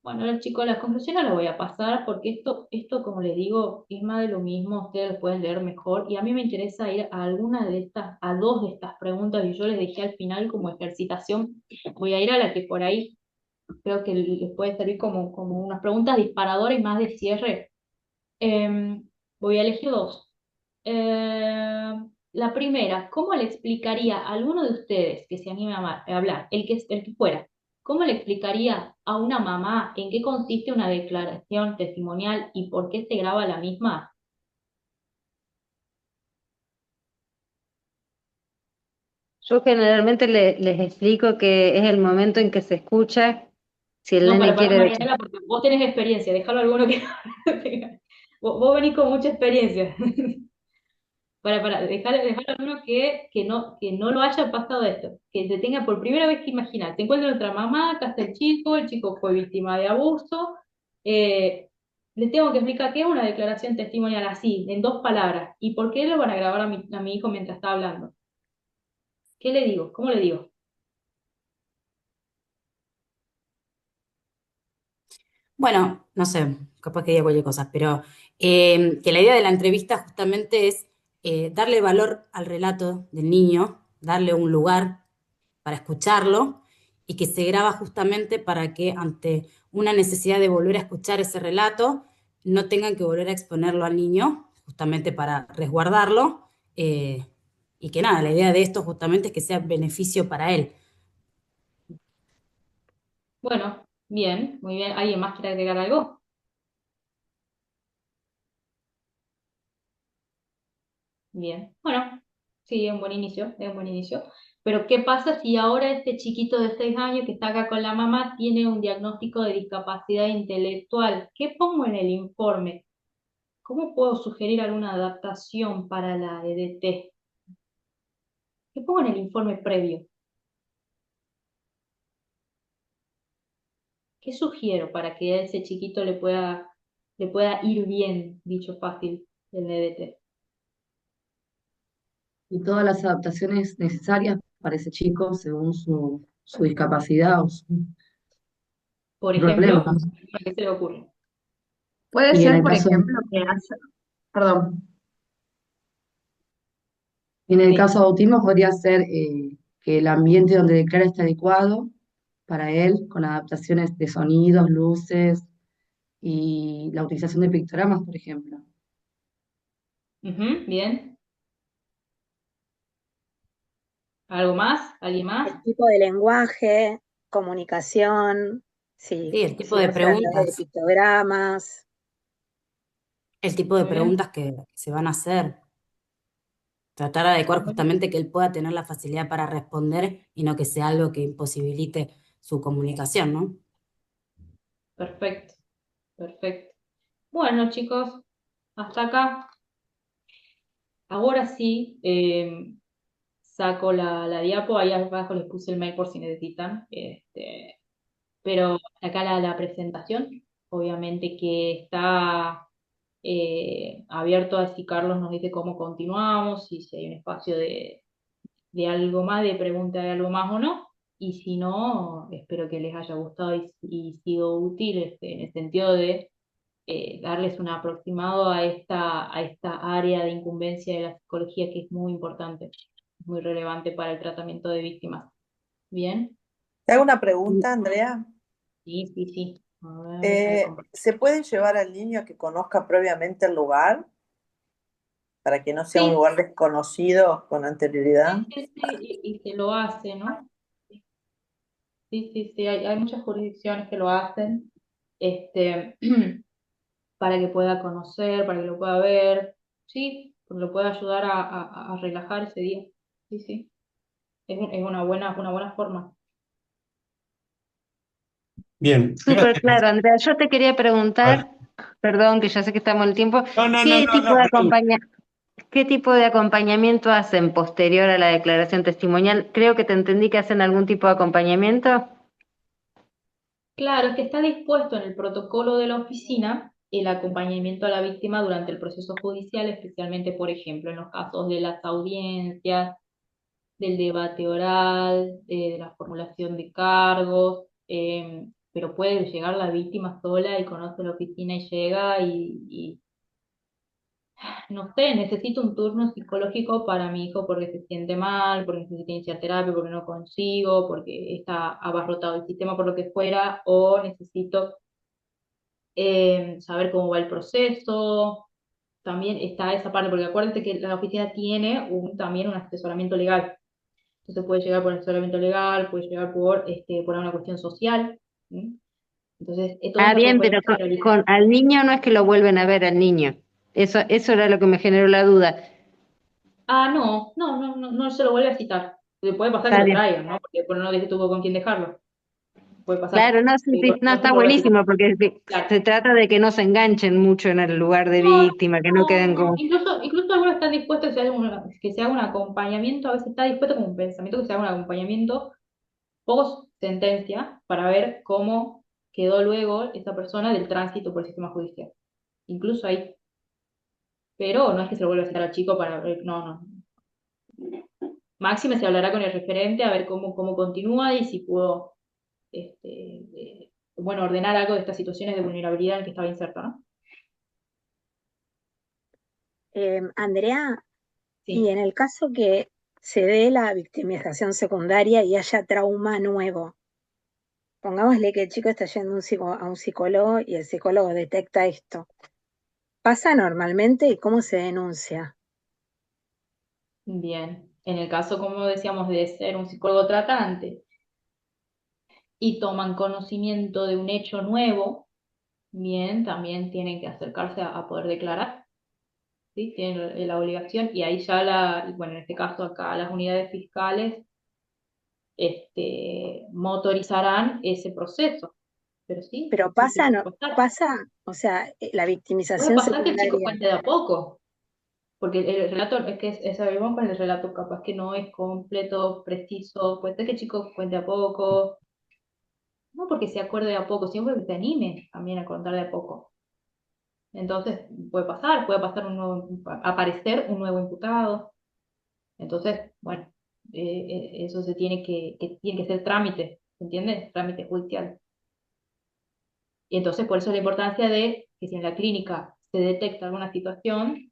Bueno, ahora chicos, las conclusiones las voy a pasar porque esto, como les digo, es más de lo mismo, ustedes lo pueden leer mejor, y a mí me interesa ir a dos de estas preguntas que yo les dejé al final como ejercitación. Voy a ir a la que por ahí creo que les puede servir como unas preguntas disparadoras y más de cierre. Voy a elegir dos. La primera, ¿cómo le explicaría a alguno de ustedes que se anime a hablar, el que fuera, cómo le explicaría a una mamá en qué consiste una declaración testimonial y por qué se graba la misma? Yo generalmente les explico que es el momento en que se escucha si el No, nene para quiere decir. Marianela, porque vos tenés experiencia, déjalo a alguno que vos venís con mucha experiencia. Dejar a uno que no lo haya pasado esto, que se tenga por primera vez que imaginar. Se encuentra otra mamá, acá está el chico fue víctima de abuso. eh, Les tengo que explicar qué es una declaración testimonial así, en dos palabras, y por qué lo van a grabar a mi hijo mientras está hablando. ¿Qué le digo? ¿Cómo le digo? Bueno, no sé, capaz que diga cualquier cosa, pero que la idea de la entrevista justamente es darle valor al relato del niño, darle un lugar para escucharlo y que se graba justamente para que ante una necesidad de volver a escuchar ese relato, no tengan que volver a exponerlo al niño, justamente para resguardarlo, y que nada, la idea de esto justamente es que sea beneficio para él. Bueno, bien, muy bien. ¿Alguien más quiere agregar algo? Bien, bueno, sí, es un buen inicio, es un buen inicio. Pero ¿qué pasa si ahora este chiquito de 6 años que está acá con la mamá tiene un diagnóstico de discapacidad intelectual? ¿Qué pongo en el informe? ¿Cómo puedo sugerir alguna adaptación para la EDT? ¿Qué pongo en el informe previo? ¿Qué sugiero para que a ese chiquito le pueda ir bien, dicho fácil, el EDT? Y todas las adaptaciones necesarias para ese chico según su discapacidad o su Por ejemplo, problema. ¿a qué se le ocurre? Puede Y en ser, el por caso, ejemplo, que haya, perdón, en el Sí. caso de autismo podría ser que el ambiente donde declara esté adecuado para él, con adaptaciones de sonidos, luces y la utilización de pictogramas, por ejemplo. Ujú, bien. ¿Algo más? ¿Alguien más? El tipo de lenguaje, comunicación, Sí, el tipo si de va a ser a través de preguntas, pictogramas. el tipo de Muy bien. preguntas que se van a hacer. Tratar de adecuar justamente que él pueda tener la facilidad para responder y no que sea algo que imposibilite su comunicación, ¿no? Perfecto, perfecto. Bueno, chicos, hasta acá. Ahora sí, saco la diapo, ahí abajo les puse el mail por si necesitan. Pero acá la presentación, obviamente que está abierto a si Carlos nos dice cómo continuamos, y si hay un espacio de algo más, de pregunta de algo más o no. Y si no, espero que les haya gustado y sido útil en el sentido de darles un aproximado a esta área de incumbencia de la psicología que es muy importante, muy relevante para el tratamiento de víctimas. ¿Bien? Te hago una pregunta, Andrea. Sí, sí, sí. A ver, déjame compartir. ¿Se puede llevar al niño a que conozca previamente el lugar para que no sea un Sí, lugar desconocido con anterioridad? sí, sí, y se lo hace, ¿no? Sí, sí, sí, hay muchas jurisdicciones que lo hacen, este, para que pueda conocer, para que lo pueda ver, sí, porque lo puede ayudar a relajar ese día. Sí, sí, es una buena forma. Bien, Súper gracias. claro, Andrea. Yo te quería A ver. preguntar, perdón que ya sé que estamos en el tiempo, No, no, no, ¿qué no, tipo no, de pregunta. ¿qué tipo de acompañamiento hacen posterior a la declaración testimonial? Creo que te entendí que hacen algún tipo de acompañamiento. Claro, es que está dispuesto en el protocolo de la oficina el acompañamiento a la víctima durante el proceso judicial, especialmente, por ejemplo, en los casos de las audiencias, del debate oral, de la formulación de cargos, pero puede llegar la víctima sola y conoce la oficina y llega y no sé, necesito un turno psicológico para mi hijo porque se siente mal, porque necesita iniciar terapia, porque no consigo, porque está abarrotado el sistema por lo que fuera, o necesito saber cómo va el proceso. También está esa parte, porque acuérdate que la oficina tiene también un asesoramiento legal. Entonces puede llegar por asesoramiento legal, puede llegar por una cuestión social. ¿Sí? Entonces, todo Ah, eso bien, puede pero realizar. al niño no es que lo vuelven a ver al niño. Eso era lo que me generó la duda. Ah, no, no, no, no, no se lo vuelve a citar. Le puede pasar que Está lo bien. traigan, ¿no? Porque no tuvo con quién dejarlo. Puede pasar. Claro, no, sí, sí, Pero no, no se está lo vuelve a citar. buenísimo porque Claro. se trata de que no se enganchen mucho en el lugar de No, víctima, que no no, queden no. como... Incluso algunos están dispuestos que se haga un acompañamiento, a veces está dispuesto como un pensamiento que se haga un acompañamiento post sentencia para ver cómo quedó luego esa persona del tránsito por el sistema judicial. Incluso ahí. Pero no es que se lo vuelva a citar al chico para ver, no, no. Máxime se hablará con el referente a ver cómo continúa y si pudo bueno, ordenar algo de estas situaciones de vulnerabilidad en que estaba inserto, ¿no? Andrea, y Sí. en el caso que se dé la victimización secundaria y haya trauma nuevo, pongámosle que el chico está yendo a un psicólogo y el psicólogo detecta esto. ¿Pasa normalmente y cómo se denuncia? Bien, en el caso, como decíamos, de ser un psicólogo tratante y toman conocimiento de un hecho nuevo, bien, también tienen que acercarse a poder declarar, ¿sí? Tienen la obligación y ahí ya bueno, en este caso acá las unidades fiscales motorizarán ese proceso, pero sí, Pero sí, sí, pasa, no, puede pasar. pasa, o sea, la Puede victimización pasar que el chico secundaria. cuente de a poco, porque el relato, es que eso vemos con el relato capaz que no es completo, preciso, puede ser que el chico cuente a poco, no porque se acuerde de a poco, sino porque se anime también a contar de a poco. Entonces, puede pasar aparecer un nuevo imputado. Entonces, bueno, eso se tiene que ser trámite, ¿entiendes? Trámite judicial. Y entonces, por eso la importancia de que si en la clínica se detecta alguna situación,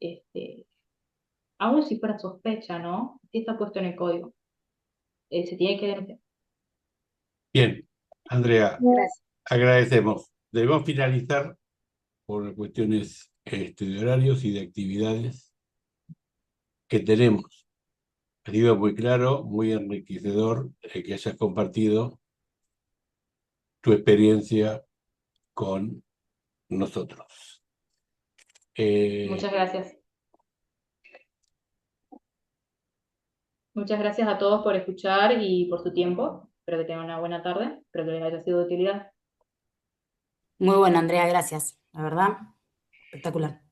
aun si fuera sospecha, ¿no? Si está puesto en el código, se tiene que denunciar. Bien, Andrea, Gracias. agradecemos. Debemos finalizar por cuestiones de horarios y de actividades que tenemos. Ha sido muy claro, muy enriquecedor que hayas compartido tu experiencia con nosotros. Muchas gracias. Muchas gracias a todos por escuchar y por su tiempo. Espero que tengan una buena tarde. Espero que les haya sido de utilidad. Muy bueno, Andrea, gracias. La verdad, espectacular.